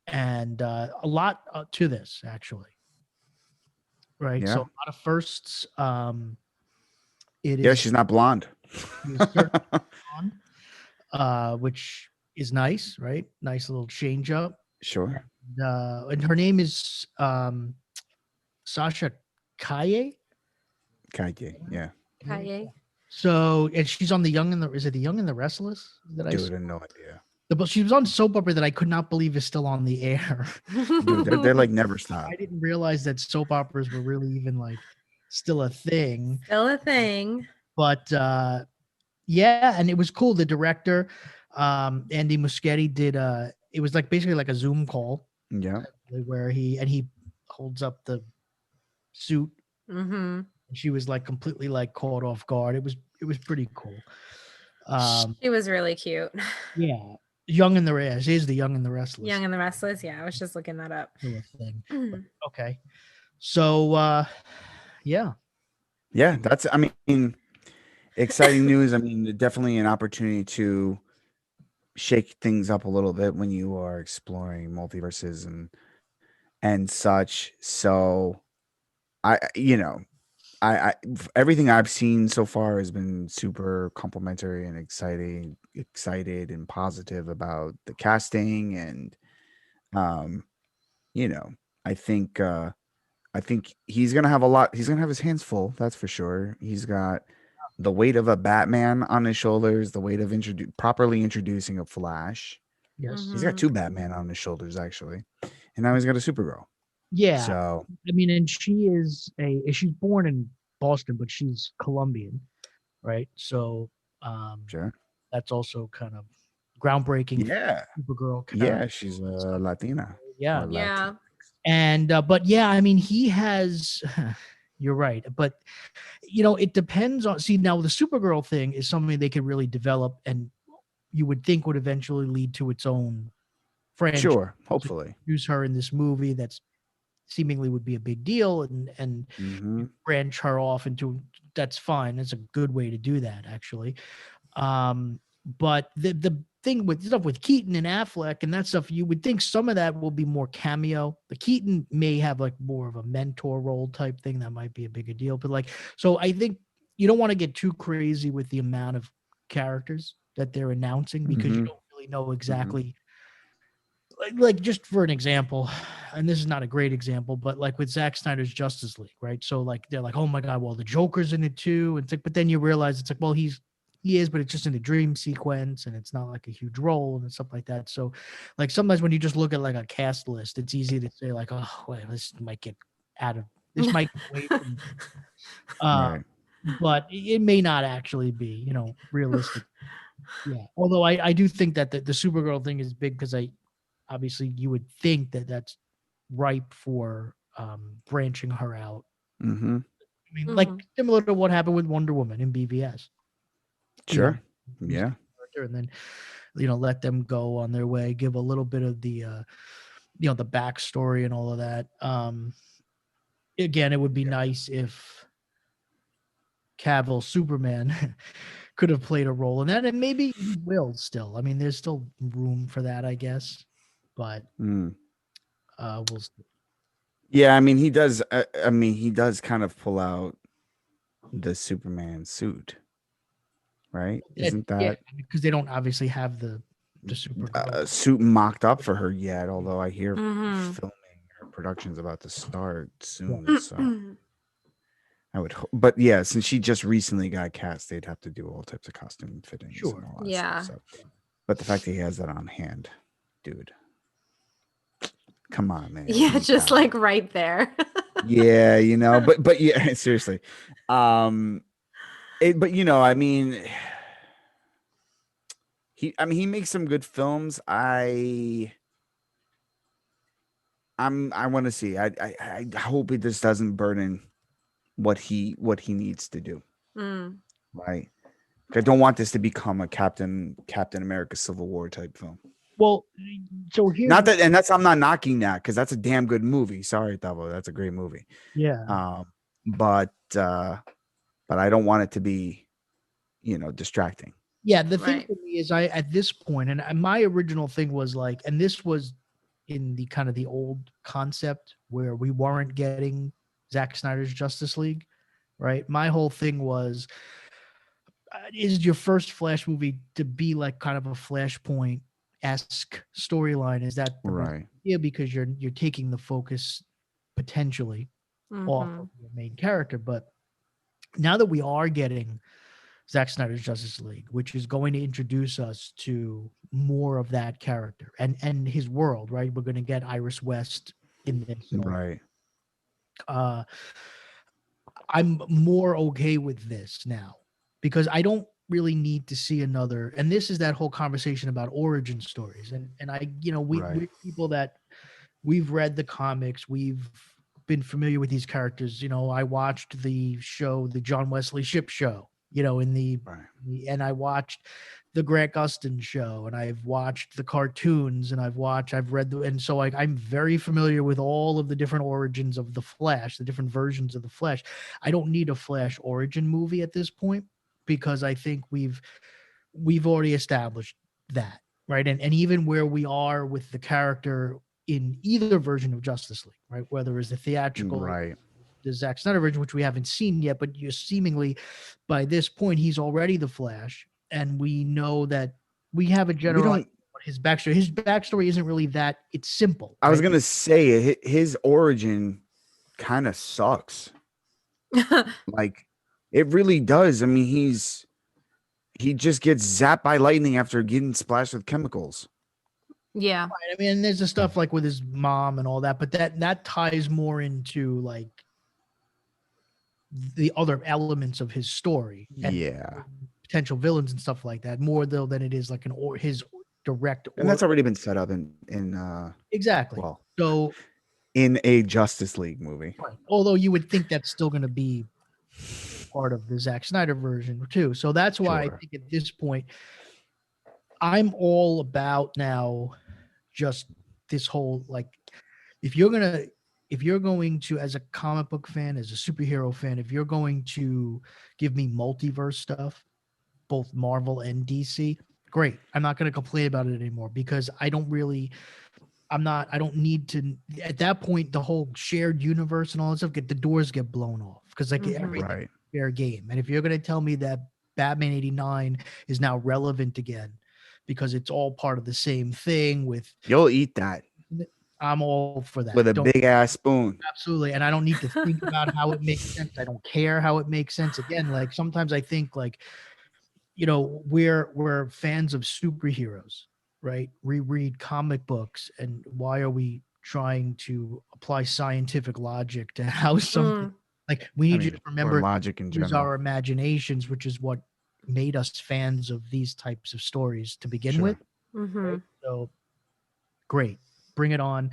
and a lot to this actually, right? Yeah. So a lot of firsts. It Yeah, is she's not blonde. which is nice, right? Nice little change up. Sure. And her name is Sasha Calle. Kaye. Yeah. Calle. So, and she's on The Young and the, is it The Young and the Restless? That I Dude, I have no idea. but she was on soap opera that I could not believe is still on the air. Dude, they're like never stop. I didn't realize that soap operas were really even like still a thing. Still a thing. But yeah, and it was cool. The director, Andy Muschietti, did it was like basically like a Zoom call. Yeah. Where he holds up the suit. Mm-hmm. She was like completely like caught off guard. It was pretty cool. She was really cute. Yeah. Young and the Restless. Is the Young and the Restless. Young and the Restless. Yeah, I was just looking that up. Thing. But, okay. So yeah. Yeah, that's, I mean, exciting news. I mean, definitely an opportunity to shake things up a little bit when you are exploring multiverses and such. So I everything I've seen so far has been super complimentary and excited and positive about the casting, and um, you know, I think he's gonna have a lot. He's gonna have his hands full. That's for sure. He's got the weight of a Batman on his shoulders, the weight of properly introducing a Flash. Yes. He's got Mhm. 2 Batman on his shoulders actually, and now he's got a Supergirl. Yeah. So I mean, and she's born in Boston, but she's Colombian, right? So sure, that's also kind of groundbreaking yeah, Supergirl yeah, character. she's a Latina Yeah. or Yeah. Latin. And but yeah, I mean, he has you're right. But it depends on now the Supergirl thing is something they could really develop, and you would think would eventually lead to its own franchise. Sure, hopefully. Use her in this movie that's seemingly would be a big deal, and Hmm. branch her off into that's fine. That's a good way to do that, actually. But the thing with stuff with Keaton and Affleck and that stuff, you would think some of that will be more cameo. The Keaton may have like more of a mentor role type thing that might be a bigger deal. But so I think you don't want to get too crazy with the amount of characters that they're announcing, because you Mhm. don't really know exactly. Like just for an example, and this is not a great example, but like with Zack Snyder's Justice League, right? So like they're like, oh my god, well the Joker's in it too, and it's like, but then you realize it's like, well he is, but it's just in a dream sequence, and it's not like a huge role and stuff like that. So, like sometimes when you just look at like a cast list, it's easy to say like, oh wait, this might get this might get away from, Right. but it may not actually be, realistic. Yeah. Although I do think that the Supergirl thing is big, because obviously you would think that that's ripe for branching her out. Mhm. I mean, like Mhm. similar to what happened with Wonder Woman in BVS. Sure. Use Yeah. the character and then let them go on their way. Give a little bit of the the backstory and all of that. Again, it would be nice if Cavill Superman could have played a role in that, and maybe he will still. I mean, there's still room for that, I guess, but Mm. we'll see. Yeah, I mean he does he does kind of pull out the Superman suit, right? Isn't Yeah, that because they don't obviously have the Supergirl. a suit mocked up for her yet, although I hear Mhm. filming her production's about to start Yeah. soon, so I would but yeah, since she just recently got cast, they'd have to do all types of costume fittings and Sure. all that Yeah. stuff. So but the fact that he has that on hand, dude. Come on, man. Yeah, He's just got it. like right there. Yeah, but yeah, seriously. But I mean he makes some good films. I want to see. I hope it just doesn't burden what he needs to do, Mm. right? I don't want this to become a Captain America Civil War type film. Well, so here's Not that, and that's I'm not knocking that, because that's a damn good movie. Sorry, Thabo, that's a great movie. yeah. But I don't want it to be, distracting. Yeah, the thing Right. for me is at this point, and my original thing was like, and this was in the kind of the old concept where we weren't getting Zack Snyder's Justice League, right? My whole thing was, is your first Flash movie to be like kind of a Flashpoint-esque storyline? Is that the best Right. idea? Because you're taking the focus potentially off of Mhm. your main character. But now that we are getting Zack Snyder's Justice League, which is going to introduce us to more of that character and his world, right? We're going to get Iris West in this. And all. Right. I'm more okay with this now, because I don't really need to see another. And this is that whole conversation about origin stories. And I, we're people that we've read the comics, we've been familiar with these characters. I watched the show, the John Wesley Ship show, and I watched the Grant Gustin show, and I've watched the cartoons, and I've read and so I'm very familiar with all of the different origins of the Flash, the different versions of the Flash. I don't need a Flash origin movie at this point, because I think we've already established that, right? And even where we are with the character in either version of Justice League, right? Whether it's the theatrical, Right. the Zack Snyder version, which we haven't seen yet, but you're seemingly by this point he's already the Flash, and we know that we have a general idea what his backstory. His backstory isn't really that. It's simple. I was right? gonna say his origin kind of sucks. Like it really does. I mean, he just gets zapped by lightning after getting splashed with chemicals. Yeah. Right. I mean, there's the stuff like with his mom and all that, but that ties more into like the other elements of his story and Yeah, potential villains and stuff like that, more though than it is like his direct. and that's already been set up in exactly. well, So in a Justice League movie. right. Although you would think that's still going to be part of the Zack Snyder version too. So that's why I think at this point, I'm all about now just this whole like if you're going to as a comic book fan, as a superhero fan, if you're going to give me multiverse stuff, both Marvel and DC, great. I'm not going to complain about it anymore because I don't need to at that point the whole shared universe and all that stuff the doors get blown off because like everything fair game. And if you're going to tell me that Batman 89 is now relevant again because it's all part of the same thing with You'll eat that. I'm all for that. With a big ass spoon. Absolutely. And I don't need to think about how it makes sense. I don't care how it makes sense. Again, like sometimes I think like, we're fans of superheroes, right? We read comic books and why are we trying to apply scientific logic to how something like we need you to remember logic in general. Our imaginations, which is what made us fans of these types of stories to begin with. Right? So great. Bring it on.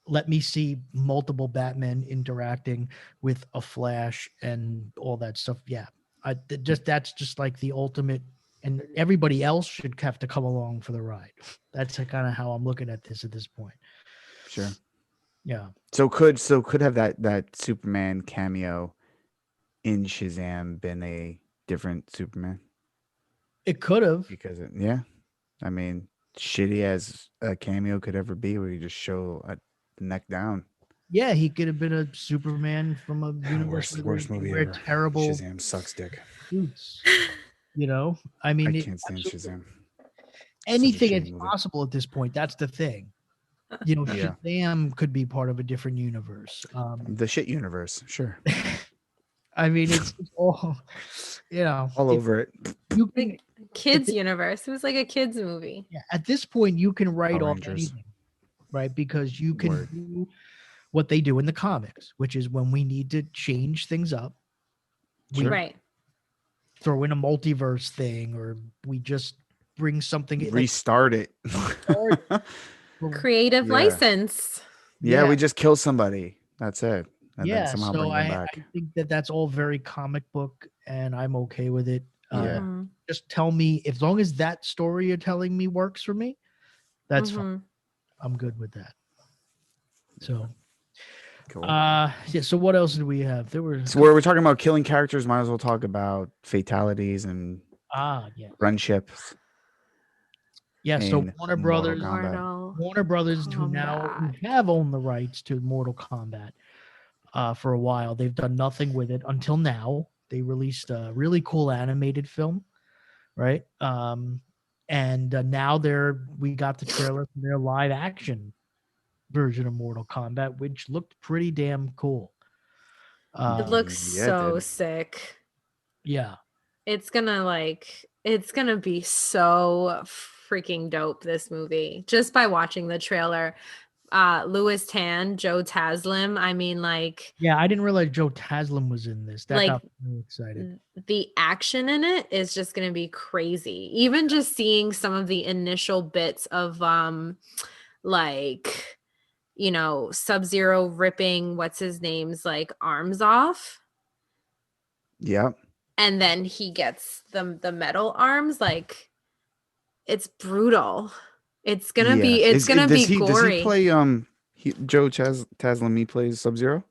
Let me see multiple Batmen interacting with a Flash and all that stuff. Yeah. That's just like the ultimate, and everybody else should have to come along for the ride. That's kind of how I'm looking at this at this point. Sure. Yeah. So could have that Superman cameo in Shazam been a different Superman? It could have. Because I mean, shitty as a cameo could ever be, where you just show a neck down. Yeah, he could have been a Superman from a universe worst movie where ever. Terrible Shazam sucks dick. suits. I mean, I can't stand Shazam. Anything is possible at this point. That's the thing. Yeah. Shazam could be part of a different universe. The shit universe, sure. I mean, it's all, all over it. You can kids universe. It was like a kids movie. Yeah, at this point, you can write Power off Rangers. anything, right? Because you can do what they do in the comics, which is when we need to change things up, we throw in a multiverse thing, or we just bring something, restart it. Creative license. Yeah, we just kill somebody. That's it. And then somehow so bring them back. I think that's all very comic book, and I'm okay with it. Yeah. Just tell me, as long as that story you're telling me works for me, that's fine. I'm good with that. So, cool. So what else did we have? There were. So where we're talking about killing characters, might as well talk about fatalities and friendships. Yeah, so Warner Brothers, who now have owned the rights to Mortal Kombat for a while. They've done nothing with it until now. They released a really cool animated film, right? And now we got the trailer for their live action version of Mortal Kombat, which looked pretty damn cool. It looks so sick. Yeah. It's gonna be so freaking dope, this movie, just by watching the trailer. Louis Tan, Joe Taslim. I mean, like, yeah, I didn't realize Joe Taslim was in this. That got me really excited. The action in it is just gonna be crazy. Even just seeing some of the initial bits of Sub-Zero ripping what's his name's like arms off. Yep. And then he gets the metal arms. Like, it's brutal. It's gonna be gory. Does he play Joe Taslim? He plays Sub-Zero.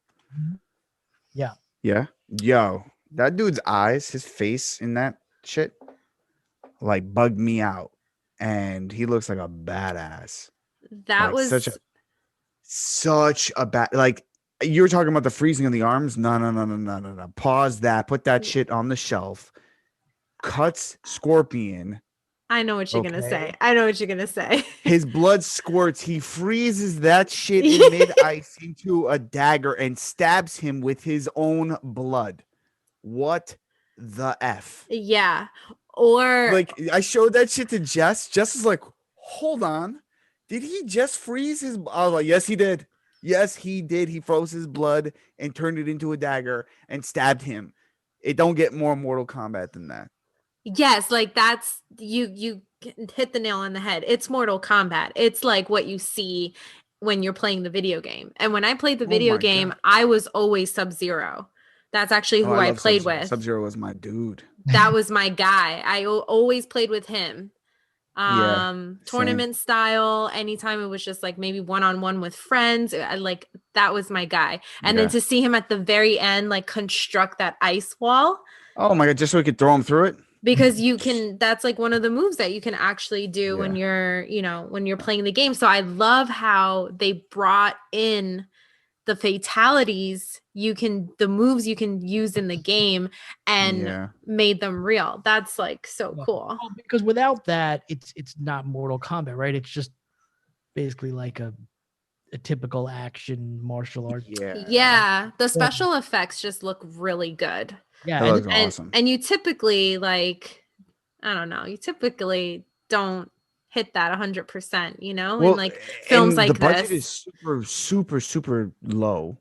Yeah. Yeah. Yo, that dude's eyes, his face in that shit, like bugged me out, and he looks like a badass. That was such a bad, like, You're talking about the freezing of the arms? No. Pause that. Put that shit on the shelf. Cuts Scorpion. I know what you're gonna say. I know what you're gonna say. His blood squirts. He freezes that shit in mid ice into a dagger and stabs him with his own blood. What the F? Yeah. Or like, I showed that shit to Jess. Jess is like, hold on. Did he just freeze his? I was like, yes, he did. Yes, he did. He froze his blood and turned it into a dagger and stabbed him. It don't get more Mortal Kombat than that. yes, like that's you hit the nail on the head. It's Mortal Kombat. It's like what you see when you're playing the video game. And when I played the video game, God. I was always Sub-Zero. That's actually who I played with. Sub-Zero was my dude. That was my guy. I always played with him. Tournament style, anytime it was just like maybe one-on-one with friends, like that was my guy. And then to see him at the very end like construct that ice wall. Oh my God, just so we could throw him through it? Because you can, that's like one of the moves that you can actually do when you're, when you're playing the game. So I love how they brought in the fatalities the moves you can use in the game and made them real. That's like so cool. Because without that, it's not Mortal Kombat, right? It's just basically like a typical action martial arts. Yeah. The special effects just look really good. Yeah. That looks awesome. And you typically you typically don't hit that 100%, in like films like the budget this. is super, super, super low.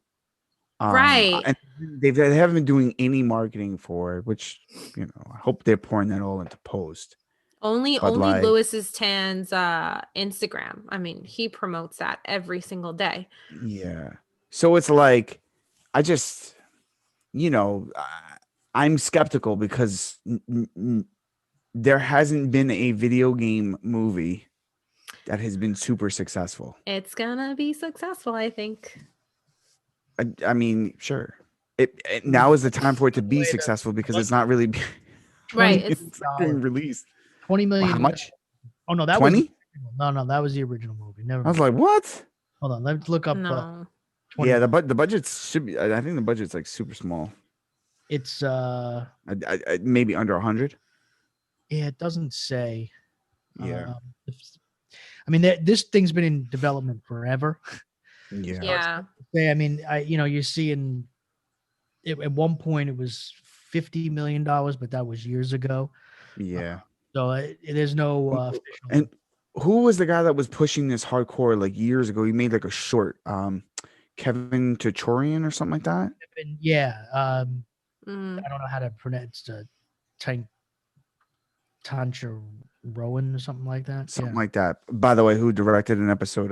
Right. And they haven't been doing any marketing for it, which, I hope they're pouring that all into post. Only Lewis's Tan's Instagram. I mean, he promotes that every single day. Yeah. So it's like, I just, I'm skeptical because there hasn't been a video game movie that has been super successful. It's gonna be successful, I think. I mean, sure. It now is the time for it to be successful because it's not really right. It's not being released. 20 million. How much? Oh no, that 20? No, that was the original movie. Never. I was like, what? Hold on, let's look up. No. Yeah, the budget should be. I think the budget's like super small. It's maybe under 100. Yeah, it doesn't say. Yeah. I mean, this thing's been in development forever. Yeah. I mean, you're seeing it, at one point it was $50 million, but that was years ago. Yeah. So there's no official. And who was the guy that was pushing this hardcore like years ago? He made like a short, Kevin Tachorian or something like that. Yeah. I don't know how to pronounce Tancha Rowan or something like that. Something like that. By the way, who directed an episode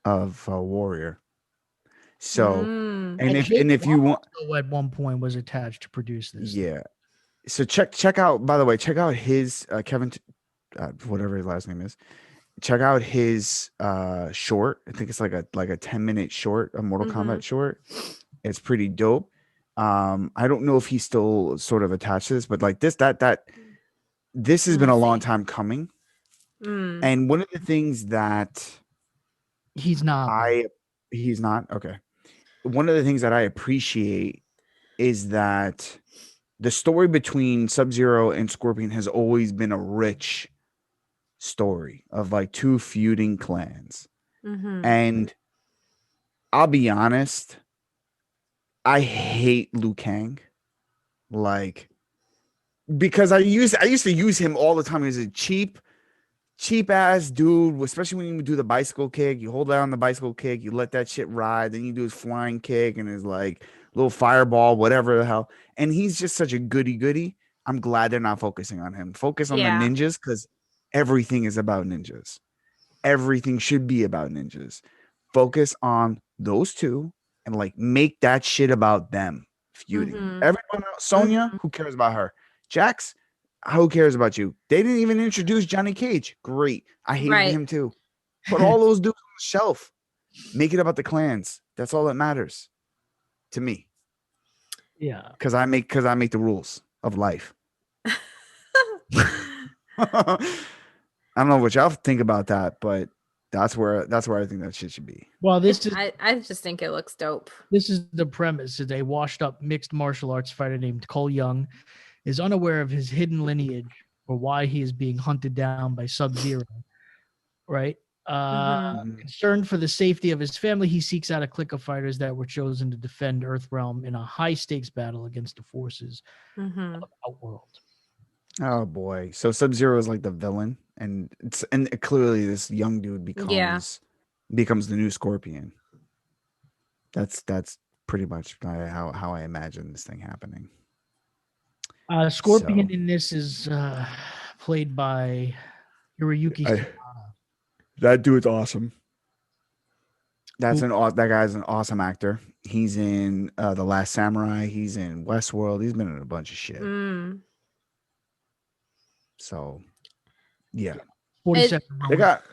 of Warrior. So and if you want, at one point was attached to produce this. Yeah. So check out, by the way, check out his Kevin whatever his last name is. Check out his short. I think it's like a 10-minute short, a Mortal Kombat short. It's pretty dope. I don't know if he's still sort of attached to this, but like this has been a long time coming. And one of the things that he's not okay. One of the things that I appreciate is that the story between Sub-Zero and Scorpion has always been a rich story of like two feuding clans. And I'll be honest, I hate Liu Kang. Like, because I used to use him all the time. He's a cheap ass dude, especially when you do the bicycle kick. You hold down the bicycle kick, you let that shit ride, then you do his flying kick and his like little fireball, whatever the hell. And he's just such a goody. I'm glad they're not focusing on him. Focus on the ninjas, because everything is about ninjas. Everything should be about ninjas. Focus on those two and like make that shit about them feuding. Everyone else, Sonya, who cares about her? Jax, who cares about you? They didn't even introduce Johnny Cage. Great. I hated him too. Put all those dudes on the shelf. Make it about the clans. That's all that matters to me. Yeah. Because I make the rules of life. I don't know what y'all think about that, but That's where I think that shit should be. Well, this is I just think it looks dope. this is the premise. Is a washed-up mixed martial arts fighter named Cole Young is unaware of his hidden lineage or why he is being hunted down by Sub-Zero. Right? Mhm. Concerned for the safety of his family, he seeks out a clique of fighters that were chosen to defend Earthrealm in a high-stakes battle against the forces Mhm. of Outworld. Oh boy. So Sub-Zero is like the villain, and clearly this young dude becomes the new Scorpion. That's pretty much how I imagine this thing happening. Scorpion So- in this is played by Hiroyuki Sanada. That dude's awesome. Who- That guy's an awesome actor. He's in The Last Samurai. He's in Westworld. He's been in a bunch of shit. Mm. So, yeah. 47 They got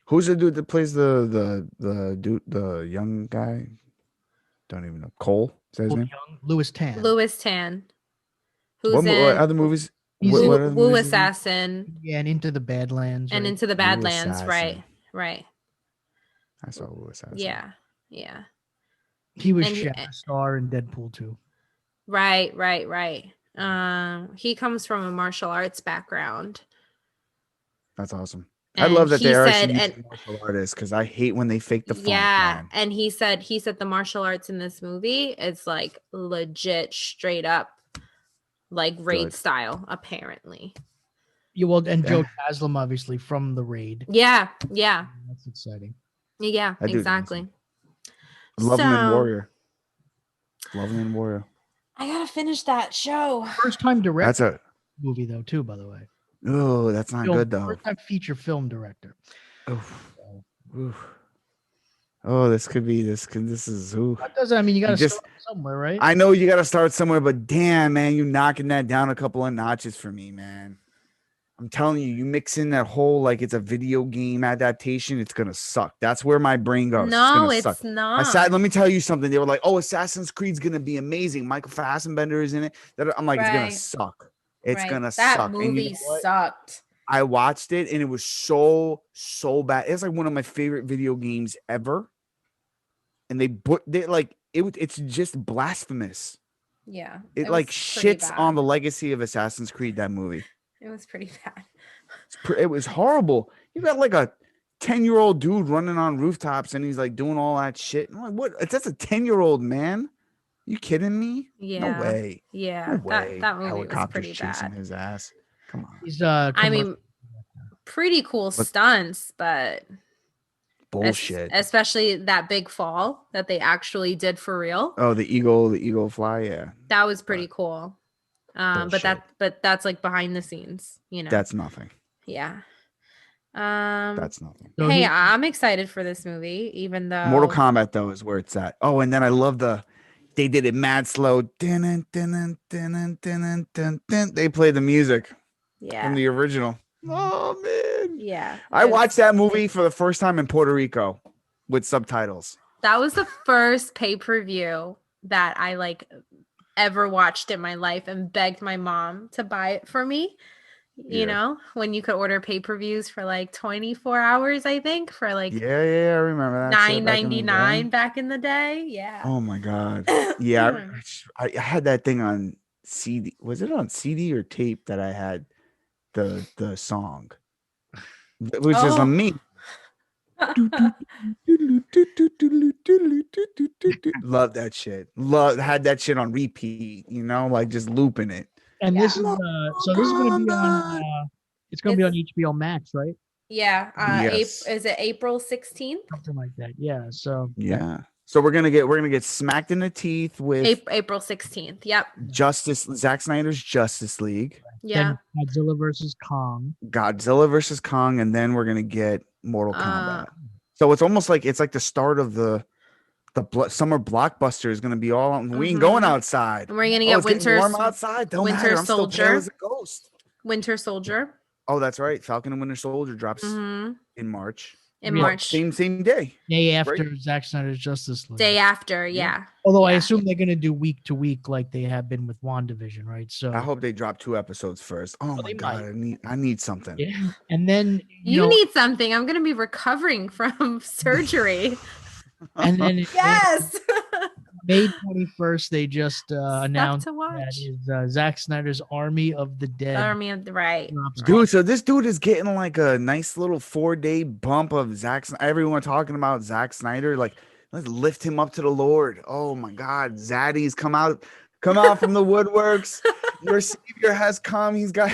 who's the dude that plays the dude, the young guy? Don't even know. Cole, is that his name? Young, Louis Tan. Louis Tan, who's What in other movies? He's What in other Wu movies is he in? Assassin Yeah, and Into the Badlands. and right? Into the Wu Badlands, Assassin. right. I saw Louis Assassin. Yeah. He was and he- Shatterstar in Deadpool 2. Right. He comes from a martial arts background. That's awesome. I And love that he they are said- actually and- using martial artists because I hate when they fake the funk, Yeah, man. and he said the martial arts in this movie is like legit, straight up, like raid Good. style, apparently. Yeah, well, and Joe Taslim, obviously, from the Raid. Yeah, That's exciting. yeah, That dude's exactly. Loveland So- Warrior. Loveland Warrior. I gotta finish that show. First time direct That's a movie, though, too, by the way. oh, that's not good though. First time feature film director. Oof. Oof. Oh, this is ooh. That doesn't, I mean, you got to just- start somewhere, right? I know you got to start somewhere, but damn, man, you knocking that down a couple of notches for me, man. I'm telling you, you mix in that whole like it's a video game adaptation, it's gonna suck. That's where my brain goes. No, gonna it's suck. not. Let me tell you something. They were like, "Oh, Assassin's Creed's gonna be amazing. Michael Fassbender is in it." I'm like, it's gonna Right. suck. It's Right. gonna that suck. And you movie know what? sucked. I watched it and it was so bad. It's like one of my favorite video games ever. And it's just blasphemous. Yeah, It was like pretty shits bad. on the legacy of Assassin's Creed, that movie. It was pretty bad. It was horrible. You got like a 10-year-old dude running on rooftops and he's like doing all that shit. I'm like, what? That's a 10-year-old man? You kidding me? Yeah, No way. yeah. No way. That movie was Helicopters pretty chasing bad. his ass. Come on. He's I mean, pretty cool stunts, but Bullshit. especially that big fall that they actually did for real. Oh, the eagle fly, yeah. That was pretty cool. But that's like behind the scenes, you know. That's nothing. Yeah. That's nothing. So Hey, he- I'm excited for this movie, even though Mortal Kombat though is where it's at. Oh, and then I love they did it mad slow. They played the music from Yeah. the original. Oh man. Yeah. I watched that movie for the first time in Puerto Rico with subtitles. That was the first pay-per-view that I like ever watched in my life and begged my mom to buy it for me. You Yeah. know, when you could order pay-per-views for like 24 hours, I think, for like Yeah, I remember that. shit back in the day. $9.99 back in the day. Yeah. Oh my god. Yeah, I had that thing on CD. Was it on CD or tape that I had the song? Which is Oh. on me. Love that shit. Had that shit on repeat, like just looping it. and this is Yeah. so this is going to be on. It's going to be on HBO Max, right? Yeah. Yes. Is it April 16th? Something like that. Yeah. So Yeah. So we're gonna get smacked in the teeth with April 16th. Yep. Zack Snyder's Justice League, Yeah. then Godzilla versus Kong. Godzilla versus Kong, and then we're gonna get Mortal Kombat. So it's almost like the start of the summer blockbuster is gonna be all on. We ain't going outside. And we're gonna Oh, get it's getting warm outside. Don't Winter matter. I'm still pale Soldier. as a ghost. Winter Soldier. Oh, that's right. Falcon and Winter Soldier drops Mhm. in March. in Yeah. March. Same day. Day after Zack Snyder's Justice League. Day after, yeah. Although I Yeah. assume they're going to do week to week like they have been with WandaVision, right? So I hope they drop 2 episodes first. Oh my they god, might. I need something. Yeah. And then You need something. I'm going to be recovering from surgery. and then Yes. May 21st, they just announced to watch. that is Zack Snyder's Army of the Dead. Army of the right. drops. Dude, so this dude is getting like a nice little 4-day bump of Zack. Everyone talking about Zack Snyder. Like, let's lift him up to the Lord. Oh my God, Zaddy's come out from the woodworks. Your savior has come. He's got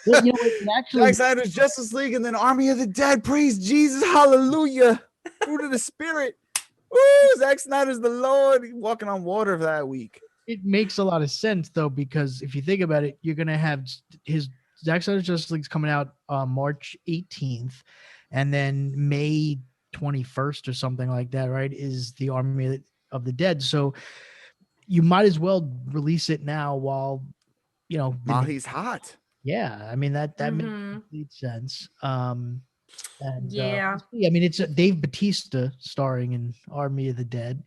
Well, it's actually Zack Snyder's Justice League and then Army of the Dead. Praise Jesus, hallelujah. Fruit of the Spirit. Woo, Zack Snyder's the Lord. He's walking on water for that week. it makes a lot of sense though, because if you think about it, you're gonna have his Zack Snyder's Justice League's coming out March 18th, and then May 21st or something like that, right? Is the Army of the Dead. So you might as well release it now while While he's hot. Yeah, I mean that makes Mhm. complete sense. And Yeah. I mean it's Dave Bautista starring in Army of the Dead.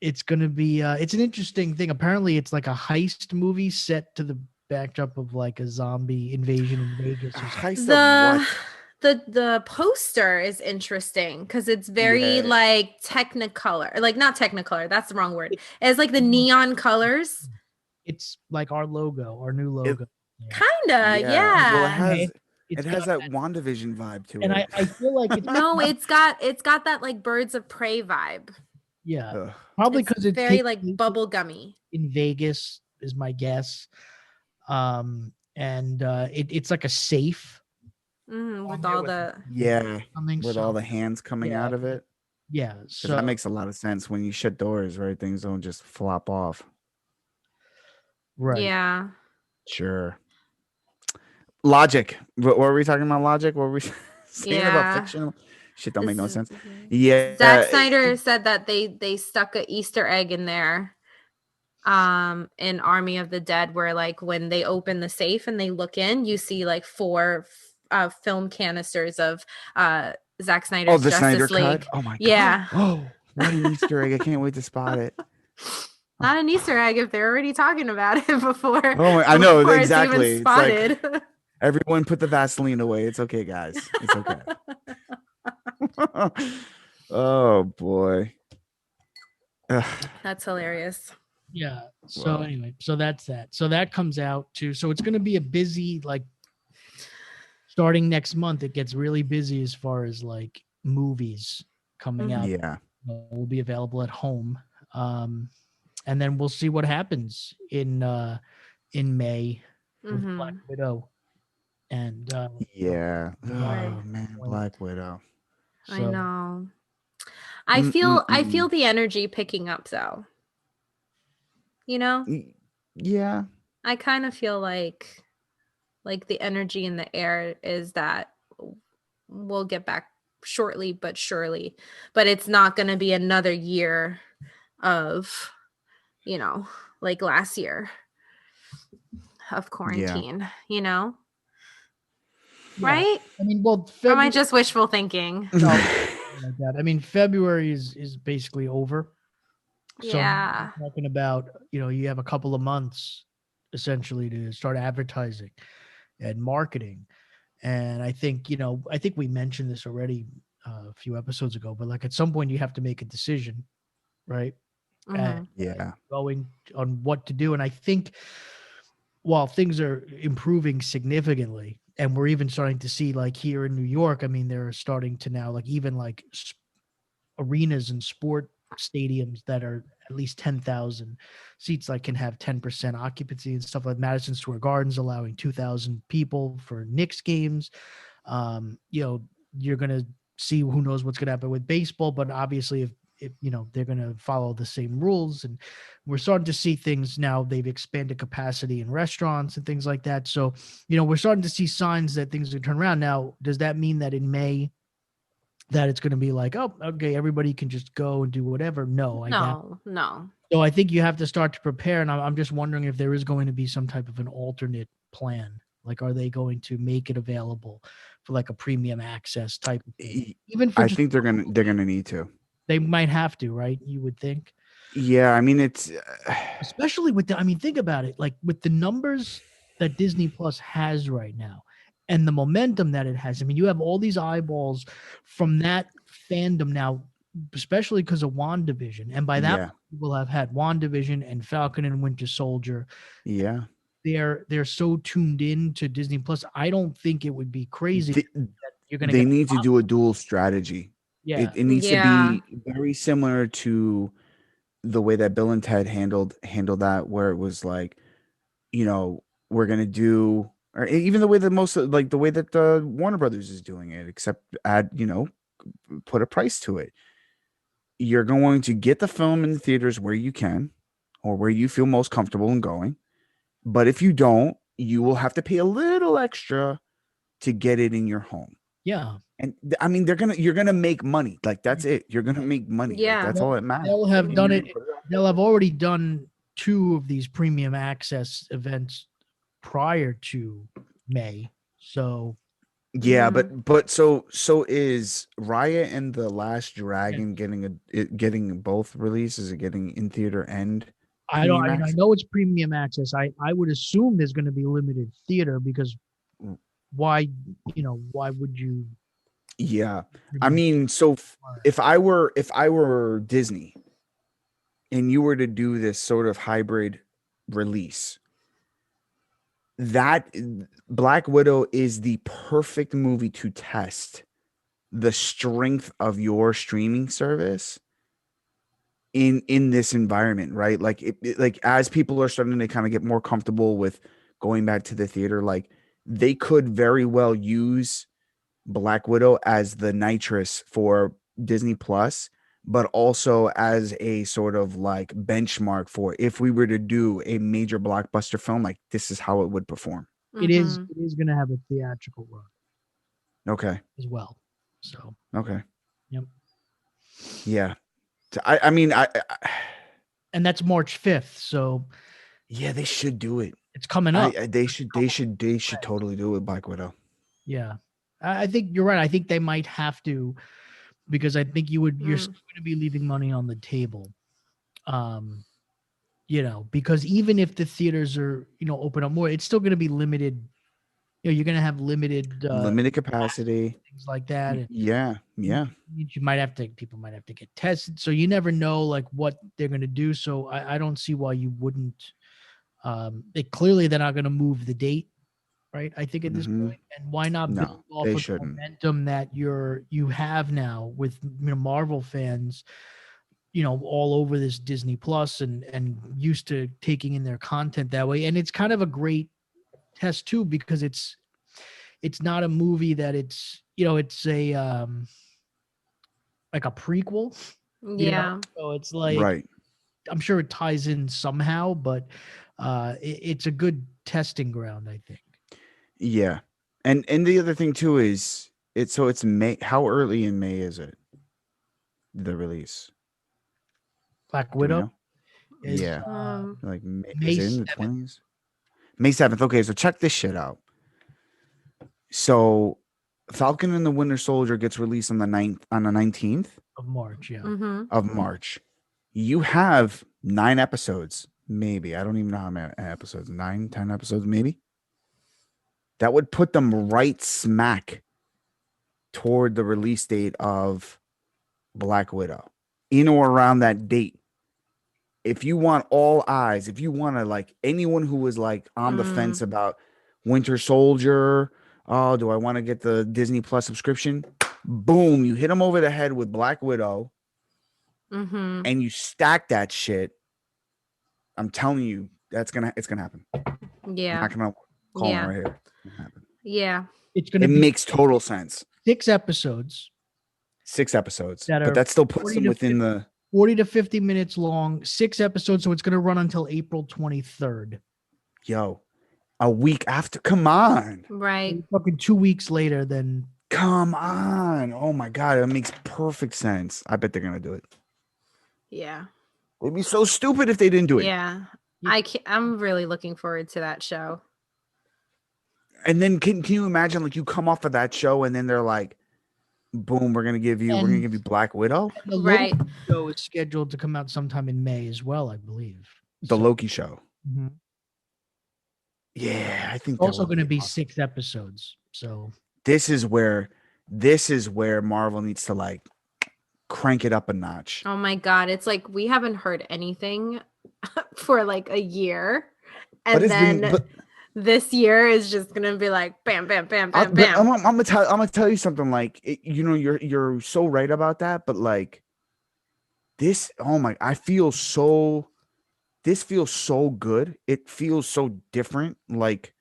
It's gonna be it's an interesting thing. Apparently, it's like a heist movie set to the backdrop of like a zombie invasion in Vegas. A Or something. heist The of what? the poster is interesting because it's very Yeah. like technicolor, like not technicolor, that's the wrong word. It's like the neon colors. It's like our logo, our new logo. Kinda, yeah. Well, it has It's it has got that WandaVision vibe to and it. I feel like it's No, it's got that like Birds of Prey vibe. yeah, Ugh. probably because it's very like bubble gummy. in Vegas is my guess. And it's like a safe. With there all with- the Yeah, Something with so, all the hands coming yeah. out of it. yeah. 'Cause So that makes a lot of sense when you shut doors, right? Things don't just flop off. right. yeah. Sure. Logic. What were we talking about? Logic? What were we saying about Yeah. fictional? Shit don't make no This sense. is- Yeah. Zack Snyder said that they stuck a Easter egg in there in Army of the Dead, where like when they open the safe and they look in, you see like 4 film canisters of Zack Snyder's the Justice Snyder League. cut. Oh my Yeah. god. Oh, what an Easter egg! I can't wait to spot it. Not an Easter egg if they're already talking about it before. Oh, I know, before exactly. It's It's like- spotted. Everyone, put the Vaseline away. It's okay, guys. It's okay. Oh boy. Ugh. That's hilarious. Yeah. So Wow. anyway, so that's that. So that comes out too. So it's going to be a busy, like starting next month, it gets really busy as far as like movies coming out. Yeah. Will be available at home. And then we'll see what happens in May with Black Mhm. Widow. And Yeah. Right. Oh man, Black Widow. I so- know. I feel Mm-mm-mm. the energy picking up though. You know? Yeah. I kind of feel like the energy in the air is that we'll get back shortly but surely. But it's not going to be another year of, like last year of quarantine, Yeah. Right? I mean, well, Or am I just wishful thinking? No, like that. I mean, February is basically over. So Yeah. we're talking about, you have a couple of months essentially to start advertising and marketing. And I think we mentioned this already a few episodes ago, but like at some point you have to make a decision, right? Mhm. And Yeah. going on what to do. And I think while things are improving significantly, and we're even starting to see like here in New York, I mean, they're starting to now like even like arenas and sport stadiums that are at least 10,000 seats, like can have 10% occupancy and stuff like Madison Square Gardens allowing 2,000 people for Knicks games. You're going to see who knows what's going to happen with baseball, but obviously if they're going to follow the same rules, and we're starting to see things now. They've expanded capacity in restaurants and things like that. So, we're starting to see signs that things are turn around. Now, does that mean that in May that it's going to be like, oh, okay, everybody can just go and do whatever? No. No. So I think you have to start to prepare. And I'm just wondering if there is going to be some type of an alternate plan Like, are they going to make it available for like a premium access type of thing? I Even for just think they're gonna need to. they might have to, right? You would think. Yeah, I mean it's Especially with the, I mean, think about it, like with the numbers that Disney Plus has right now and the momentum that it has. I mean, you have all these eyeballs from that fandom now, especially because of WandaVision. And by that, yeah, people have had WandaVision and Falcon and Winter Soldier. yeah. They're so tuned in to Disney Plus. I don't think it would be crazy They, that you're going to they get a need to lot do a more. dual strategy. Yeah. It needs to Yeah. be very similar to the way that Bill and Ted handled that, where it was like, we're gonna do, or even the way that the way that Warner Brothers is doing it, except add, put a price to it. You're going to get the film in the theaters where you can, or where you feel most comfortable in going. But if you don't, you will have to pay a little extra to get it in your home. Yeah. And I mean, you're gonna make money. Like that's it. You're gonna make money. Like, Yeah. that's all that matters. They'll have And done you're it. gonna put out They'll have already done 2 of these premium access events prior to May. So Yeah, Mhm. but so is Riot and the Last Dragon getting both releases? Is it getting in theater and I don't. premium I mean, I access? know it's premium access. I would assume there's going to be limited theater because Mm. why? Why would you? Yeah, I mean, so if I were Disney and you were to do this sort of hybrid release, that Black Widow is the perfect movie to test the strength of your streaming service in this environment, right? Like like as people are starting to kind of get more comfortable with going back to the theater, like they could very well use Black Widow as the nitrous for Disney Plus, but also as a sort of like benchmark for if we were to do a major blockbuster film, like this is how it would perform. It is. Mhm. It is going to have a theatrical run Okay. as well. So Okay. yep. Yeah. I mean, And that's March 5th. So yeah, they should do it. it's coming up. They should totally do it, Black Widow. Yeah. I think you're right. I think they might have to because I think you're Mm. still going to be leaving money on the table. Because even if the theaters are, open up more, it's still going to be limited. You're going to have limited Limited capacity. things like that. And Yeah. people might have to get tested. So you never know like what they're going to do. So I don't see why you wouldn't. Clearly they're not going to move the date, right? I think at this Mhm. point, and why not No, build off they of the shouldn't. momentum that you have now with Marvel fans, all over this Disney Plus and used to taking in their content that way. And it's kind of a great test too because it's not a movie that it's it's a like a prequel, Yeah. so it's like Right. I'm sure it ties in somehow, but it's a good testing ground, I think. Yeah. And the other thing too is it's May. How early in May is it? The release. Black Do we Widow know? is Yeah. Um, Like May, May is it in the 7th. 20s? May 7th. Okay, so check this shit out. So Falcon and the Winter Soldier gets released on the 19th of March. Yeah. mhm. of March. You have 9 episodes, maybe. I don't even know how many episodes. 9, 10 episodes, maybe. That would put them right smack toward the release date of Black Widow, in or around that date. If you want all eyes, if you want to like anyone who was like on the fence about Winter Soldier, oh, do I want to get the Disney Plus subscription? Boom, you hit them over the head with Black Widow Mhm. and you stack that shit. I'm telling you, it's gonna happen. I'm Yeah. not gonna call Yeah. it right here. It's gonna happen. Yeah. It's going to It be makes total sense. 6 episodes 6 episodes, that but are that still puts 40 them to within the 40 to 50 minutes long, 6 episodes, so it's going to run until April 23rd. a week after. Come on. Right. Fucking 2 weeks later than Come on. Oh my God. It makes perfect sense. I bet they're going to do it. Yeah. They'd be so stupid if they didn't do it. Yeah. I'm really looking forward to that show. And then can you imagine, like, you come off of that show and then they're like, boom, we're gonna give you Black Widow. And the Right. Loki show is scheduled to come out sometime in May as well, I believe. The Loki show. Mhm. Yeah, I think It's also that would going to be awesome. 6 episodes. So This is where Marvel needs to like crank it up a notch. Oh my God. It's like we haven't heard anything for like a year. And then this year is just going to be like bam, bam, bam, bam, bam. I'm gonna tell you something. Like, you're so right about that. But like this, this feels so good. It feels so different. Like,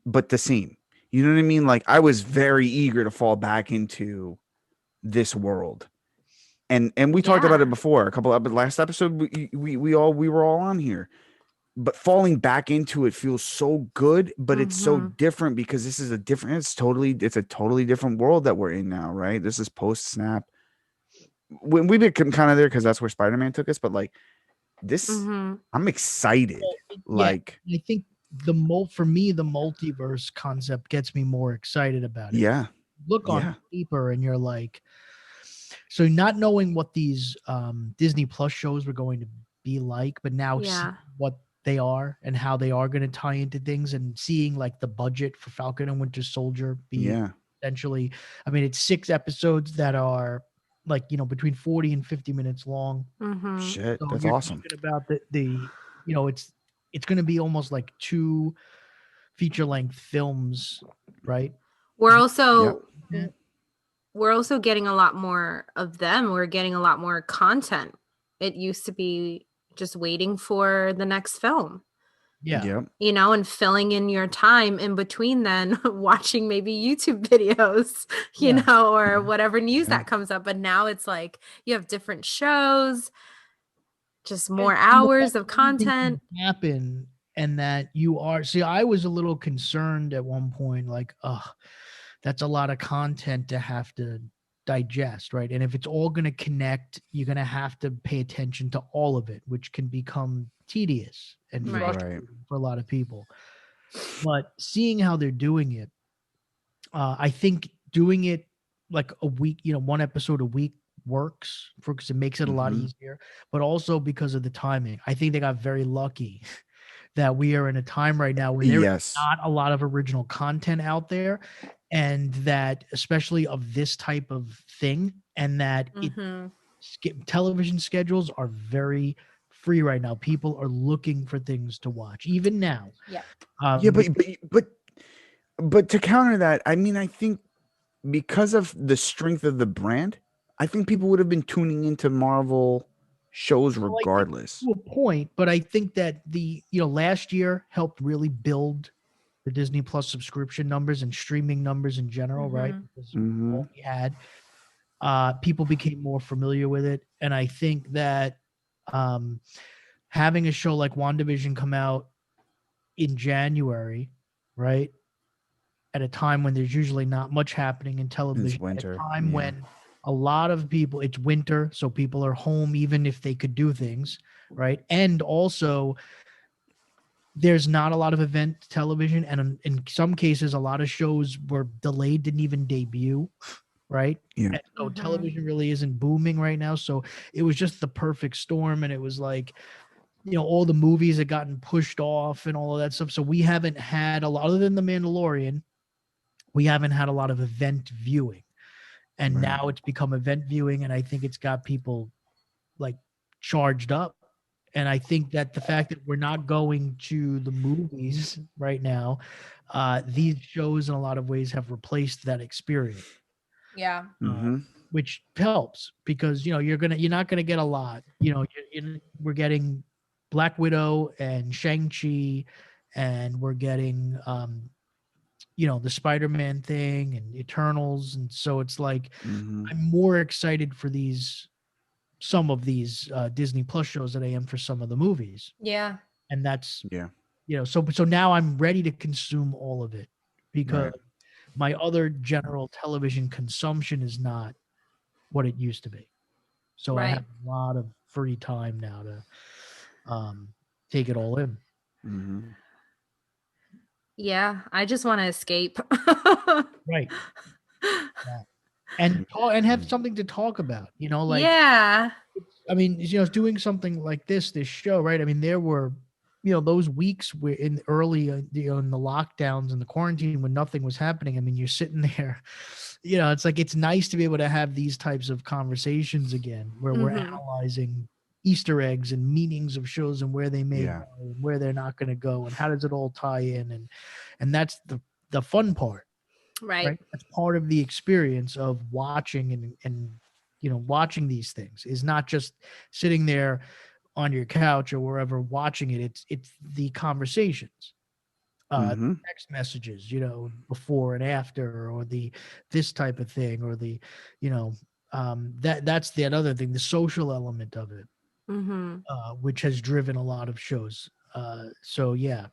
but the same. You know what I mean? Like, I was very eager to fall back into this world. And we talked about it before. Last episode, we were all on here. But falling back into it feels so good, but it's so different because this is it's a totally different world that we're in now, right? This is post snap. When we become kind of there because that's where Spider-Man took us, but like this, I'm excited. Like, I think for me, the multiverse concept gets me more excited about it. Yeah. Look on paper and you're like, so not knowing what these Disney Plus shows were going to be like, but now seeing what they are and how they are going to tie into things, and seeing like the budget for Falcon and Winter Soldier be essentially, I mean, it's 6 episodes that are like, between 40 and 50 minutes long. Shit, So that's you're awesome. talking about it's going to be almost like 2 feature-length films, right? We're also getting a lot more of them. We're getting a lot more content. It used to be just waiting for the next film. Yeah. And filling in your time in between then watching maybe YouTube videos, or whatever news that comes up. But now it's like you have different shows, just more hours of content happen. And that I was a little concerned at one point, like, that's a lot of content to have to digest, right? And if it's all going to connect, you're going to have to pay attention to all of it, which can become tedious and frustrating for a lot of people. But seeing how they're doing it, I think doing it like a week, 1 episode a week works because it makes it a lot easier, but also because of the timing. I think they got very lucky that we are in a time right now where there's not a lot of original content out there, and that especially of this type of thing, and that television schedules are very free right now. People are looking for things to watch even now. But to counter that, I mean, I think because of the strength of the brand, I think people would have been tuning into Marvel shows regardless. To a point, but I think that last year helped really build the Disney Plus subscription numbers and streaming numbers in general, right? Because what we had, people became more familiar with it, and I think that having a show like WandaVision come out in January, right, at a time when there's usually not much happening in television, it's winter, at a time when a lot of people, it's winter, so people are home even if they could do things, right? And also there's not a lot of event television, and in some cases a lot of shows were delayed, didn't even debut, right? And so television really isn't booming right now, so it was just the perfect storm. And it was like, all the movies had gotten pushed off and all of that stuff, so we haven't had a lot, other than The Mandalorian, we haven't had a lot of event viewing. And now it's become event viewing, and I think it's got people like charged up. And I think that the fact that we're not going to the movies right now, these shows in a lot of ways have replaced that experience. Yeah. Which helps because you're not gonna get a lot. We're getting Black Widow and Shang-Chi, and we're getting the Spider-Man thing and Eternals, and so it's like I'm more excited for some of these Disney Plus shows than I am for some of the movies. Yeah. And that's so now I'm ready to consume all of it, because my other general television consumption is not what it used to be. So I have a lot of free time now to take it all in. Yeah, I just want to escape. Right. Yeah. And have something to talk about, like, Yeah. I mean, doing something like this show, right? I mean, there were, those weeks where in early, in the lockdowns and the quarantine when nothing was happening. I mean, you're sitting there, it's like, it's nice to be able to have these types of conversations again, where we're analyzing Easter eggs and meanings of shows and where they may go and where they're not going to go and how does it all tie in, and that's the fun part. Right. That's part of the experience of watching and watching these things is not just sitting there on your couch or wherever watching it. It's the conversations, text messages, before and after, or this type of thing, or that's the other thing, the social element of it, which has driven a lot of shows. So yeah.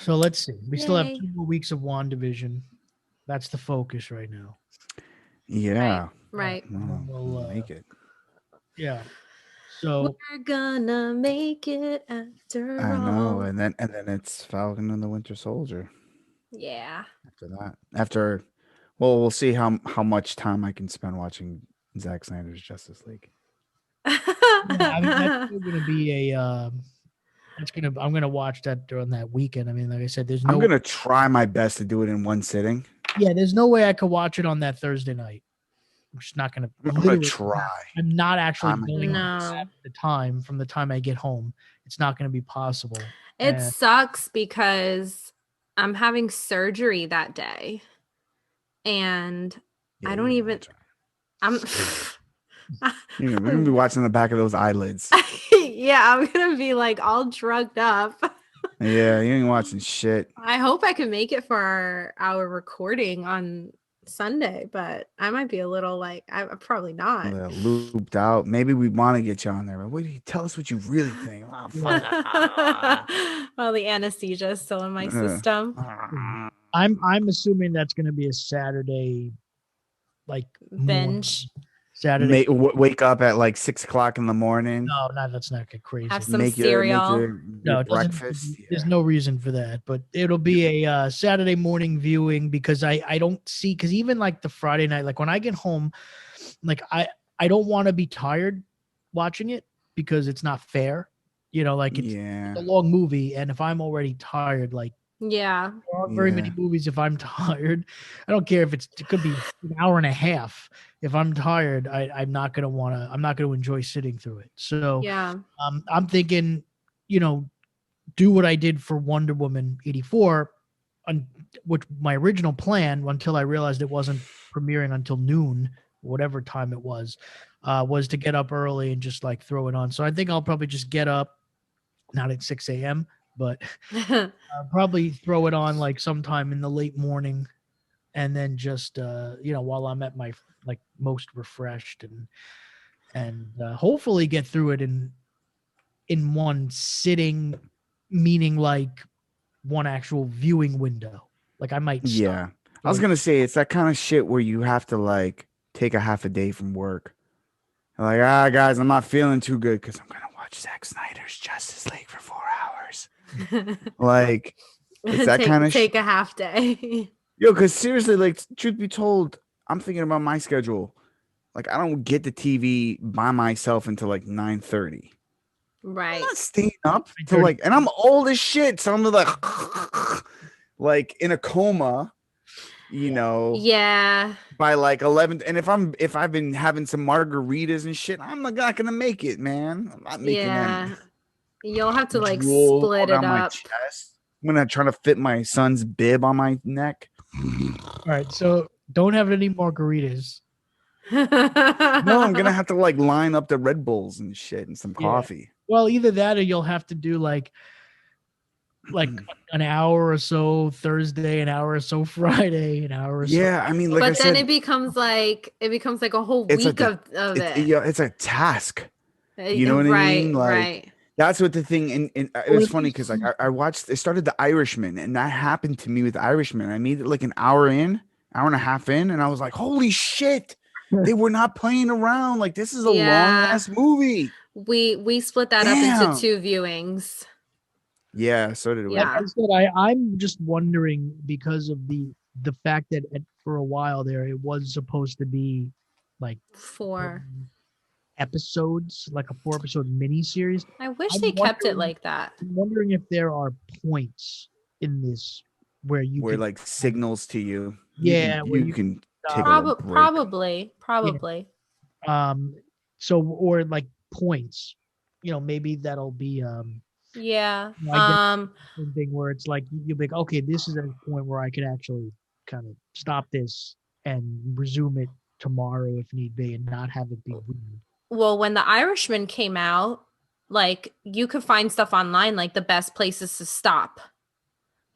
So let's see. We still have 2 more weeks of WandaVision. That's the focus right now. Yeah. Right. We'll make it. Yeah. So we're gonna make it after all. I know, and then it's Falcon and the Winter Soldier. Yeah. After we'll see how much time I can spend watching Zack Snyder's Justice League. I mean, that's still gonna be a. I'm gonna watch that during that weekend. I mean, like I said, I'm gonna try my best to do it in one sitting. Yeah, there's no way I could watch it on that Thursday night. I'm just not gonna. I'm gonna try. I'm not actually going no. from the time I get home. It's not gonna be possible. It sucks because I'm having surgery that day, and I don't even. We're gonna be watching the back of those eyelids. Yeah, I'm gonna be like all drugged up. Yeah, you ain't watching shit. I hope I can make it for our recording on Sunday, but I might be a little like I'm probably not. Looped out. Maybe we want to get you on there, but what do you tell us what you really think? Oh, well, the anesthesia is still in my system. I'm assuming that's going to be a Saturday, like binge. Saturday. Wake up at like 6 o'clock in the morning. No, let's not get crazy. Have some cereal. No, breakfast. There's no reason for that, but it'll be a Saturday morning viewing because I don't see, because even like the Friday night, like when I get home, like I don't want to be tired watching it because it's not fair. Like it's a long movie, and if I'm already tired, like yeah, there aren't very many movies if I'm tired. I don't care if it could be an hour and a half. If I'm tired, I'm not gonna enjoy sitting through it. So yeah, I'm thinking, do what I did for Wonder Woman 84, which my original plan, until I realized it wasn't premiering until noon, whatever time it was to get up early and just like throw it on. So I think I'll probably just get up, not at 6 a.m., but probably throw it on like sometime in the late morning, and then just while I'm at my like most refreshed, and hopefully get through it in one sitting, meaning like one actual viewing window. Like I might stop. I was gonna say it's that kind of shit where you have to like take a half a day from work. Like, guys, I'm not feeling too good because I'm gonna watch Zack Snyder's Justice League for 4 hours. Like, it's that kind of take a half day. Yo, because seriously, like, truth be told, I'm thinking about my schedule. Like, I don't get the TV by myself until like 9:30. Right. I'm not staying up till like, and I'm old as shit, so I'm like in a coma, Yeah. by like 11. And if I've been having some margaritas and shit, I'm not gonna make it, man. I'm not making any. You'll have to like split it up. My chest. I'm gonna try to fit my son's bib on my neck. All right, so don't have any margaritas. No, I'm gonna have to like line up the Red Bulls and shit and some coffee. Well, either that or you'll have to do like an hour or so Thursday, an hour or so Friday, an hour or so. Yeah, I mean, like but I then said, it becomes like a whole week of it. Yeah, it's a task. You know what I mean? Like, right. That's what the thing. And it was funny because like I watched. It started The Irishman, and that happened to me with The Irishman. I made it like an hour and a half in, and I was like, "Holy shit!" They were not playing around. Like, this is a long ass movie. We split that up into 2 viewings. Yeah, so did we. Yeah. Like I said, I'm just wondering because of the fact that for a while there it was supposed to be like 4. episodes, like a 4-episode miniseries. I wish I'm they kept it wondering- like that. I'm wondering if there are points in this where you Where can, like signals to you. Yeah, where you you can stop. take a little break. Probably. so or like points, maybe that'll be Yeah. I guess thing where it's like you'll be like, okay, this is a point where I could actually kind of stop this and resume it tomorrow if need be, and not have it be weird. Well, when The Irishman came out, like you could find stuff online like the best places to stop.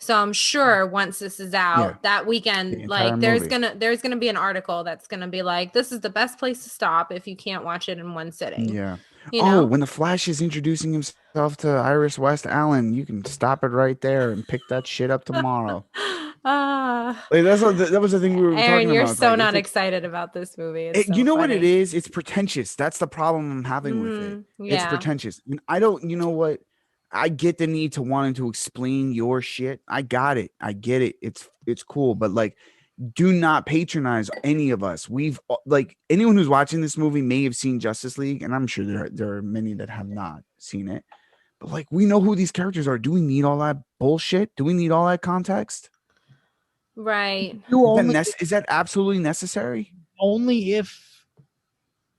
So I'm sure once this is out that The weekend, entire like movie. there's gonna be an article that's gonna be like, this is the best place to stop if you can't watch it in one sitting. Yeah. You know? When the Flash is introducing himself to Iris West Allen, you can stop it right there and pick that shit up tomorrow. Like that was the thing we were Aaron, talking about. you're It's so like, not excited about this movie. It's so you know what it funny. is? It's pretentious. That's the problem I'm having with it. It's Yeah. pretentious. And I don't, you know what? I get the need to wanting to explain your shit. I got it. I get it. It's cool. But like, do not patronize any of us. We've like anyone who's watching this movie may have seen Justice League, and I'm sure there are many that have not seen it. But like, we know who these characters are. Do we need all that bullshit? Do we need all that context? Right. Is that absolutely necessary? Only if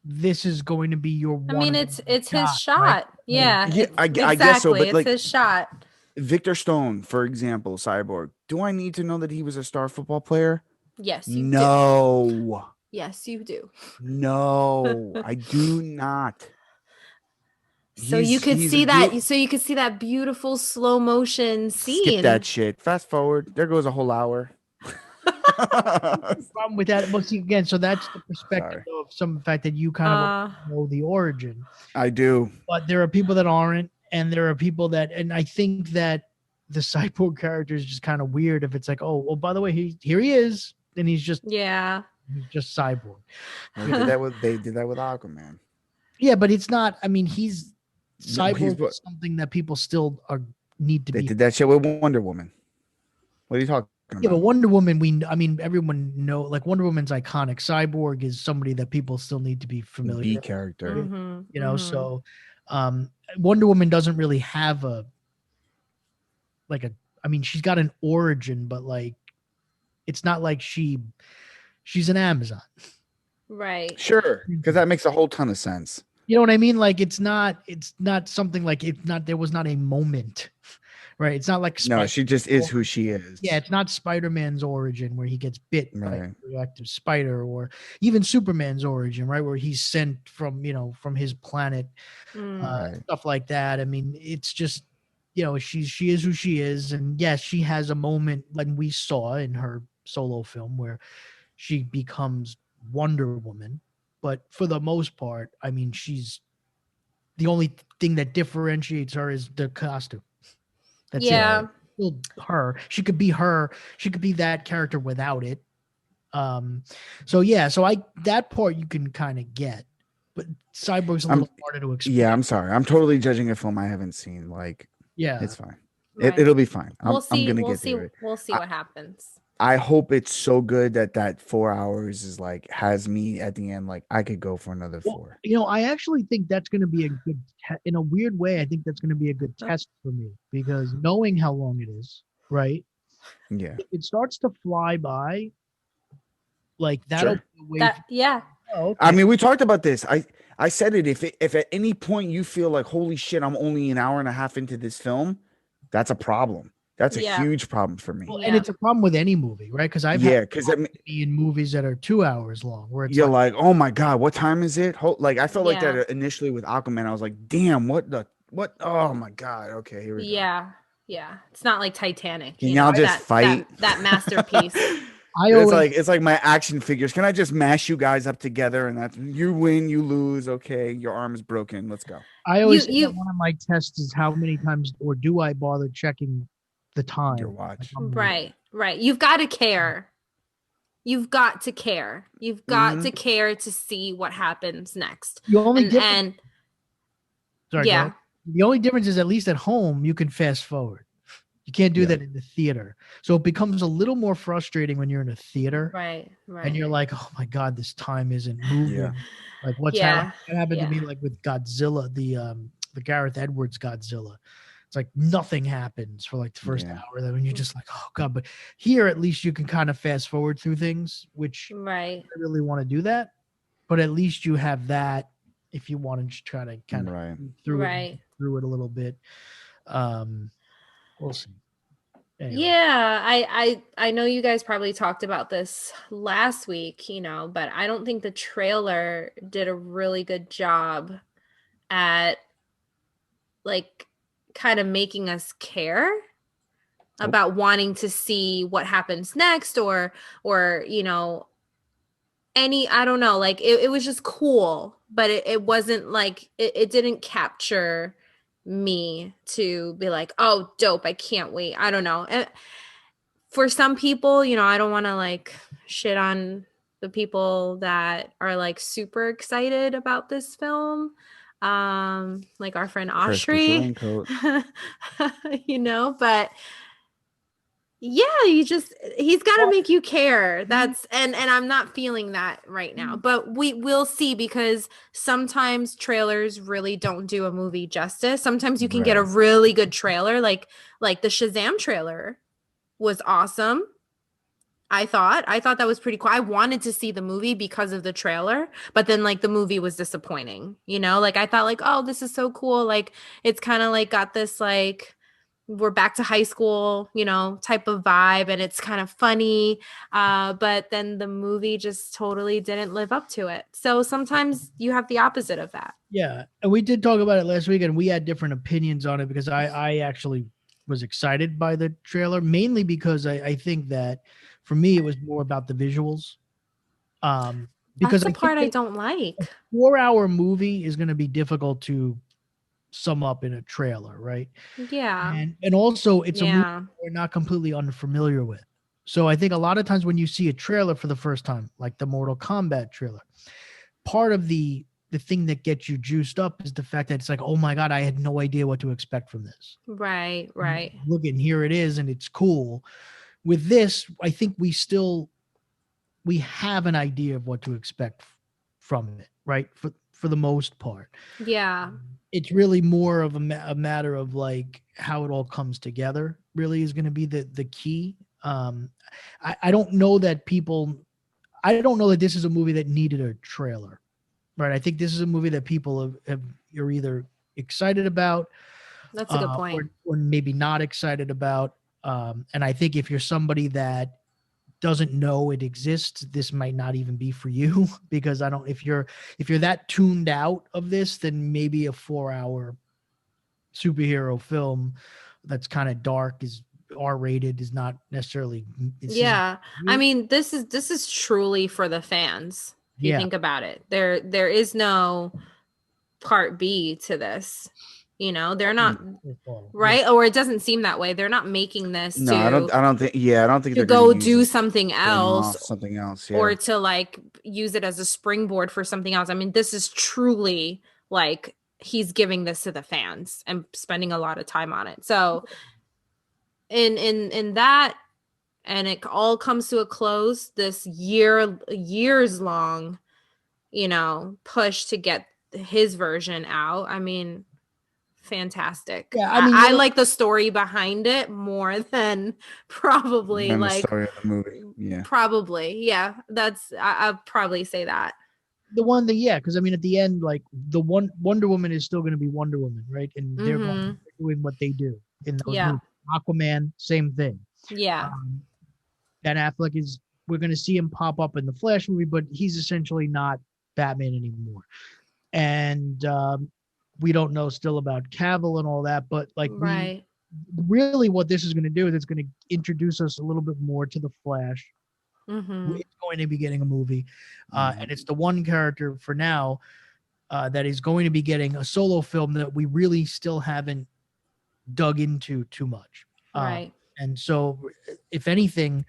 this is going to be your one. I mean, it's his shot. right? Yeah. Yeah, I exactly. guess so. But it's like his shot. Victor Stone, for example, Cyborg. Do I need to know that he was a star football player? Yes, you do. No. Yes, you do. No, I do not. So you could see that. So you could see that beautiful slow motion scene. Skip that shit. Fast forward. There goes a whole hour. Problem with that, well, see again. So that's the perspective of some fact that you kind of know the origin. I do, but there are people that aren't, and there are people that, and I think that the Cyborg character is just kind of weird. If it's like, oh, well, by the way, here he is, and he's just he's Cyborg. They did that with Aquaman. Yeah, but it's not. I mean, Cyborg is something that people still need to be. They did that shit with Wonder Woman. What are you talking about? Yeah, but Wonder Woman, everyone know, like Wonder Woman's iconic. Cyborg is somebody that people still need to be familiar with. Character. Mm-hmm, so Wonder Woman doesn't really have she's got an origin, but like, it's not like she's an Amazon. Right. Sure. Because that makes a whole ton of sense. You know what I mean? Like, it's not something like there was not a moment, right? It's not like no, she just is who she is. Yeah, it's not Spider-Man's origin where he gets bit by a radioactive spider, or even Superman's origin, right, where he's sent from his planet, stuff like that. I mean, it's just she is who she is, and yes, she has a moment like we saw in her solo film where she becomes Wonder Woman. But for the most part, I mean, she's the only thing that differentiates her is the costume. That's it. Still her. She could be her. She could be that character without it. So that part you can kind of get, but Cyborg's a little harder to explain. Yeah, I'm sorry. I'm totally judging a film I haven't seen. Like, it's fine. Right. It'll be fine. I'm gonna get through it. We'll see what happens. I hope it's so good that 4 hours is like has me at the end like I could go for another 4. I actually think that's going to be a good in a weird way. I think that's going to be a good test for me, because knowing how long it is, right? Yeah. If it starts to fly by, like that'll be a way. Oh, okay. I mean, we talked about this. I said it. If at any point you feel like, holy shit, I'm only an hour and a half into this film, that's a problem. That's a huge problem for me. And it's a problem with any movie, right? Because I've had in movies that are 2 hours long, where it's you're like, oh my god, what time is it? Like I felt like that initially with Aquaman. I was like, damn, what? Oh my god. Okay, here we go. Yeah. It's not like Titanic. Can y'all just fight that masterpiece? It's like my action figures. Can I just mash you guys up together and that's you win, you lose. Okay, your arm is broken. Let's go. I always say that one of my tests is how many times or do I bother checking the time? Your watch. Right. You've got to care. You've got to care. You've got to care to see what happens next. You only Sorry, The only difference is at least at home you can fast forward. You can't do that in the theater. So it becomes a little more frustrating when you're in a theater. Right. And you're like, oh my God, this time isn't moving. Yeah. Like what's Yeah. happened? That happened to me like with Godzilla, the Gareth Edwards Godzilla. It's like nothing happens for like the first hour. Then when you're just like, oh God. But here at least you can kind of fast forward through things, which I really want to do that. But at least you have that if you want to just try to kind of through it a little bit. We'll see. Anyway. Yeah, I know you guys probably talked about this last week, but I don't think the trailer did a really good job at like kind of making us care about wanting to see what happens next or I don't know, like it was just cool, but it wasn't like it didn't capture me to be like, oh, dope, I can't wait. I don't know. And for some people, I don't want to like shit on the people that are like super excited about this film. Like our friend Oshri, but yeah, he's got to make you care. That's and I'm not feeling that right now, but we will see, because sometimes trailers really don't do a movie justice. Sometimes you can get a really good trailer, like the Shazam trailer was awesome. I thought that was pretty cool. I wanted to see the movie because of the trailer, but then like the movie was disappointing, like I thought like, oh, this is so cool. Like it's kind of like got this like we're back to high school, type of vibe, and it's kind of funny. But then the movie just totally didn't live up to it. So sometimes you have the opposite of that. Yeah. And we did talk about it last week, and we had different opinions on it, because I actually was excited by the trailer, mainly because I think that for me, it was more about the visuals. Because that's the part I don't like. A 4-hour movie is going to be difficult to sum up in a trailer, right? Yeah. And also it's a movie we're not completely unfamiliar with. So I think a lot of times when you see a trailer for the first time, like the Mortal Kombat trailer, part of the thing that gets you juiced up is the fact that it's like, oh my God, I had no idea what to expect from this. Right. Look, and here it is, and it's cool. With this, I think we have an idea of what to expect from it, right? For the most part. Yeah. It's really more of a matter of like how it all comes together really is going to be the key. I don't know that this is a movie that needed a trailer, right? I think this is a movie that people you're either excited about. That's a good point. Or maybe not excited about. And I think if you're somebody that doesn't know it exists, this might not even be for you, because if you're that tuned out of this, then maybe a 4-hour superhero film that's kind of dark, is R-rated, is not necessarily. I mean, this is truly for the fans. If you think about it, there is no part B to this. They're not right, or it doesn't seem that way. They're not making this. No, I don't think. Yeah, I don't think to go do something else, yeah. or to like use it as a springboard for something else. I mean, this is truly like he's giving this to the fans and spending a lot of time on it. So, in that, and it all comes to a close. This years long, push to get his version out. I mean, fantastic. Yeah, I like the story behind it more than probably the story of the movie. Yeah, probably. Yeah, I'll probably say that. Because I mean, at the end, like Wonder Woman is still going to be Wonder Woman, right? And they're doing what they do in those movies. Aquaman, same thing. Yeah. Ben Affleck we're going to see him pop up in the Flash movie, but he's essentially not Batman anymore. And we don't know still about Cavill and all that, but like really what this is going to do is it's going to introduce us a little bit more to the Flash. It's going to be getting a movie, and it's the one character for now that is going to be getting a solo film that we really still haven't dug into too much. Right. And so if anything,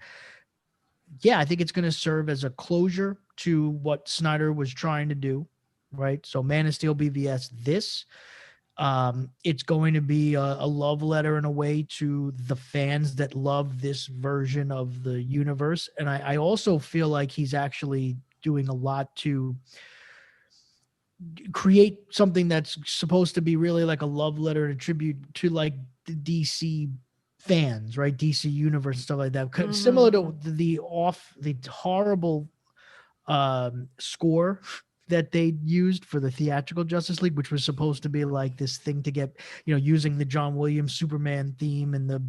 I think it's going to serve as a closure to what Snyder was trying to do. Right. So Man of Steel BVS, this, It's going to be a love letter in a way to the fans that love this version of the universe. And I also feel like he's actually doing a lot to create something that's supposed to be really like a love letter and a tribute to like the DC fans, right? DC universe and stuff like that. Similar to the horrible score that they used for the theatrical Justice League, which was supposed to be like this thing to get, using the John Williams Superman theme and the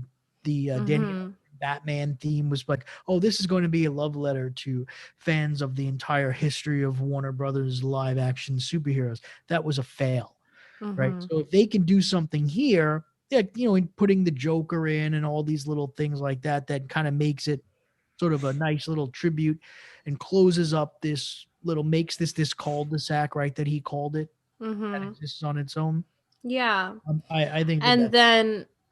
Danny Batman theme was like, oh, this is going to be a love letter to fans of the entire history of Warner Brothers live action superheroes. That was a fail, right? So if they can do something here, in putting the Joker in and all these little things like that, that kind of makes it sort of a nice little tribute and closes up makes this cul-de-sac, right? That he called it, that exists on its own. Yeah. I think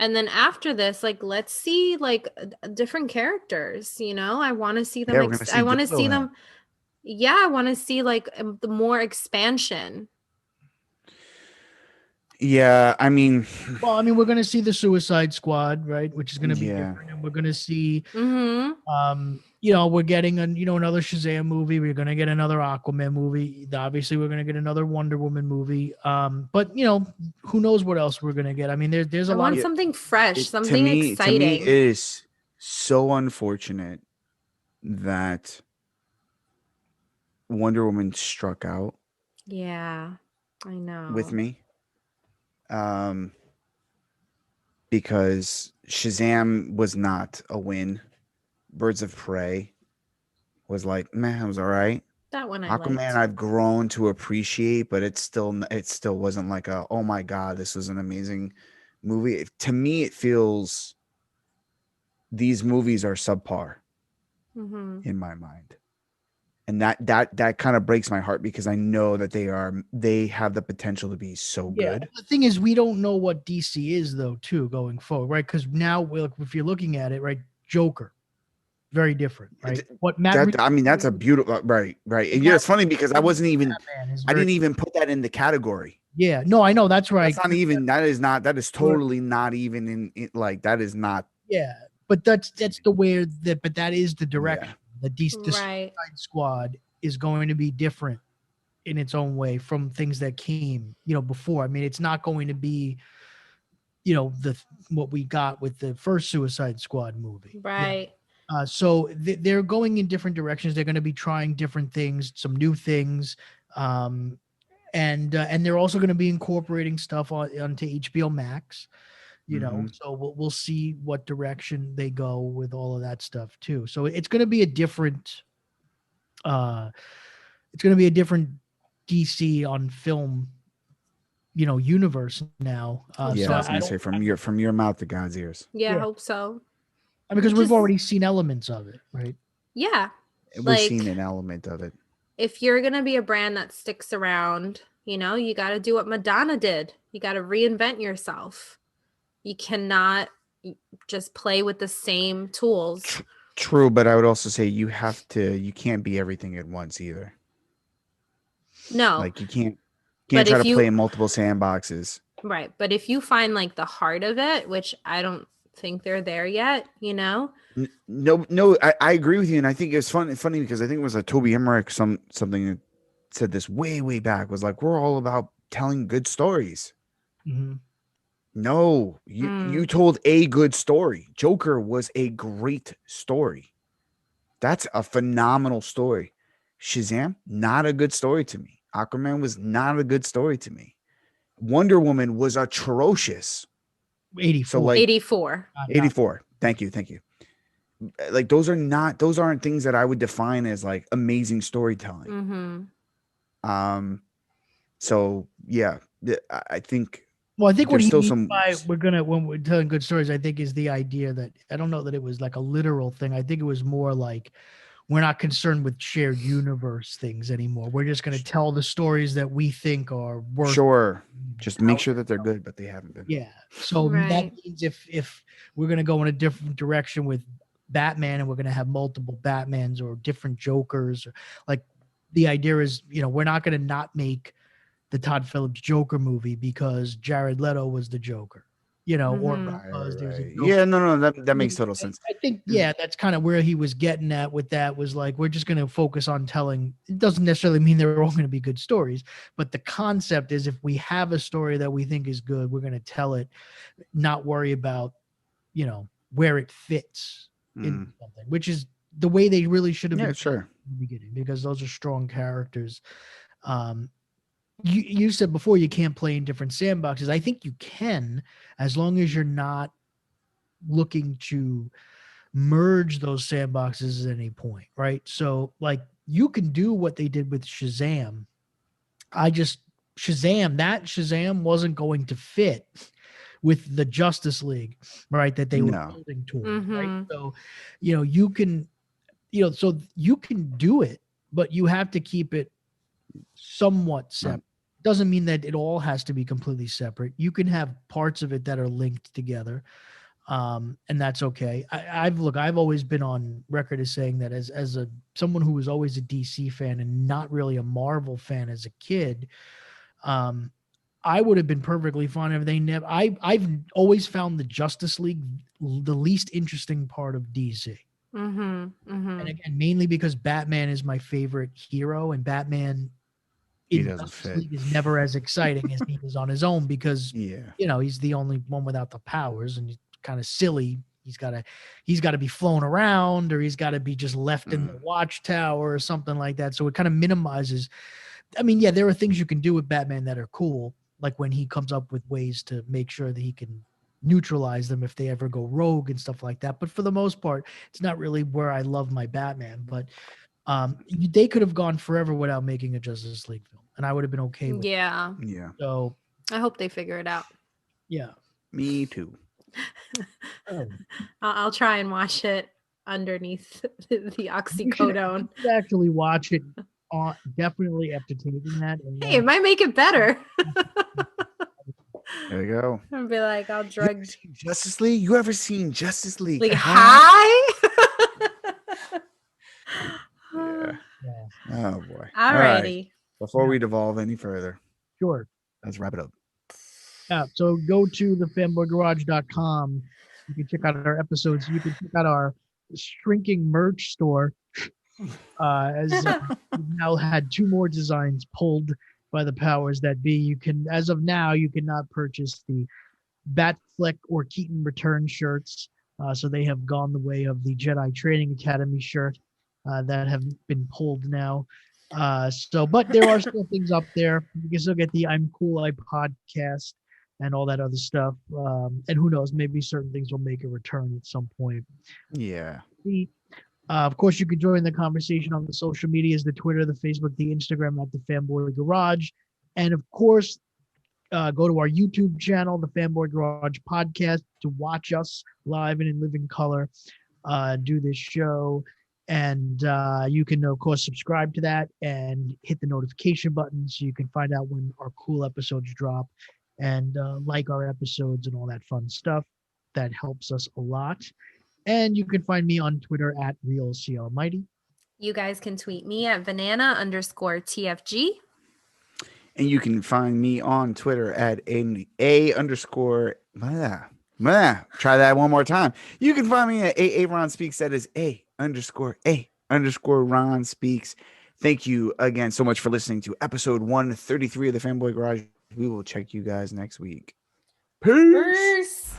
and then after this, like, let's see like different characters, I want to see them. I want to see them. Yeah. I want to see like the more expansion. Yeah. I mean, we're going to see the Suicide Squad, right? Which is going to be different. And we're going to see, we're getting another Shazam movie. We're going to get another Aquaman movie. Obviously we're going to get another Wonder Woman movie. But who knows what else we're going to get? I mean, there's a lot of something fresh, something exciting. To me, it is so unfortunate that Wonder Woman struck out. Yeah, I know. With me. Because Shazam was not a win. Birds of Prey was like, man, it was all right. That one Aquaman I've grown to appreciate, but it still wasn't like oh my God, this was an amazing movie. To me, it feels these movies are subpar in my mind. And that kind of breaks my heart because I know that they have the potential to be so good. The thing is, we don't know what DC is though, too, going forward, right? Because now, if you're looking at it, right, Joker, very different, right? That's a beautiful, right. And it's funny because I didn't even put that in the category. Yeah, no, I know that's right. That is totally not even in like that is not. Yeah, but that's but that is the direction. Yeah. The Suicide Squad is going to be different in its own way from things that came, before. I mean, it's not going to be, what we got with the first Suicide Squad movie. Right. So they're going in different directions. They're going to be trying different things, some new things. And they're also going to be incorporating stuff onto HBO Max. So we'll see what direction they go with all of that stuff too. So it's going to be a different DC on film, universe now. I was going to say from your mouth to God's ears. Yeah, I hope so. Because we've already seen elements of it, right? Yeah. We've seen an element of it. If you're going to be a brand that sticks around, you got to do what Madonna did. You got to reinvent yourself. You cannot just play with the same tools. True, but I would also say you can't be everything at once either. No. Like you can't try to play in multiple sandboxes. Right. But if you find like the heart of it, which I don't think they're there yet, No, I agree with you. And I think it's funny because I think it was a Toby Emmerich something that said this way back was like, we're all about telling good stories. Mm-hmm. No, you told a good story. Joker was a great story. That's a phenomenal story. Shazam, not a good story to me. Aquaman was not a good story to me. Wonder Woman was atrocious. 84. So 84. 84. Thank you. Like those aren't things that I would define as like amazing storytelling. So yeah, I think. Well, I think what he means by when we're telling good stories, I think is the idea that I don't know that it was like a literal thing. I think it was more like we're not concerned with shared universe things anymore. We're just going to tell the stories that we think are worth. Sure. Just make sure that they're good, but they haven't been. Yeah. So that means if we're going to go in a different direction with Batman and we're going to have multiple Batmans or different Jokers, or like the idea is, we're not going to not make the Todd Phillips Joker movie because Jared Leto was the Joker, or Mhm. because there's a Joker. Yeah, no, that makes total sense. I think, that's kind of where he was getting at with that, was like, we're just going to focus on telling. It doesn't necessarily mean they're all going to be good stories, but the concept is, if we have a story that we think is good, we're going to tell it, not worry about, where it fits in something, which is the way they really should have been Sure. in the beginning, because those are strong characters. You said before you can't play in different sandboxes. I think you can, as long as you're not looking to merge those sandboxes at any point, right? So like, you can do what they did with Shazam. Shazam wasn't going to fit with the Justice League, right? That they were building toward, right? So, you can, so you can do it, but you have to keep it somewhat separate. Doesn't mean that it all has to be completely separate. You can have parts of it that are linked together. And that's okay. I've always been on record as saying that as someone who was always a DC fan and not really a Marvel fan as a kid, I would have been perfectly fine if they never. I've always found the Justice League the least interesting part of DC. And again, mainly because Batman is my favorite hero, and Batman in Justice League is never as exciting as he is on his own, because he's the only one without the powers, and he's kind of silly. He's got to be flown around, or he's got to be just left in the watchtower or something like that. So it kind of minimizes. I mean, there are things you can do with Batman that are cool, like when he comes up with ways to make sure that he can neutralize them if they ever go rogue and stuff like that. But for the most part, it's not really where I love my Batman. But they could have gone forever without making a Justice League film, and I would have been okay with it. Yeah. So I hope they figure it out. Yeah. Me too. I'll try and watch it underneath the oxycodone. You should actually watch it definitely after taking that. Hey, it might make it better. There you go. I'll be like, I'll drug Justice League. You ever seen Justice League? Like high? Oh boy. Alrighty. All right. Before we devolve any further, sure. Let's wrap it up. Yeah. So go to thefanboygarage.com. You can check out our episodes. You can check out our shrinking merch store. As we've now had 2 more designs pulled by the powers that be. You can, as of now, you cannot purchase the Batfleck or Keaton Return shirts. So they have gone the way of the Jedi Training Academy shirt that have been pulled now. But there are still things up there. You can still get the I'm Cool I podcast and all that other stuff. And who knows, maybe certain things will make a return at some point. Yeah. Of course, you can join the conversation on the social medias, the Twitter, the Facebook, the Instagram at the Fanboy Garage. And of course, go to our YouTube channel, the Fanboy Garage Podcast, to watch us live and in living color do this show. And you can, of course, subscribe to that and hit the notification button so you can find out when our cool episodes drop, and like our episodes and all that fun stuff. That helps us a lot. And you can find me on Twitter at RealCLmighty. You guys can tweet me at Vanessa_TFG. And you can find me on Twitter at A_. Try that one more time. You can find me at Ron Speaks. That is A_Ron Speaks. Thank you again so much for listening to episode 133 of the Fanboy Garage. We will check you guys next week. Peace.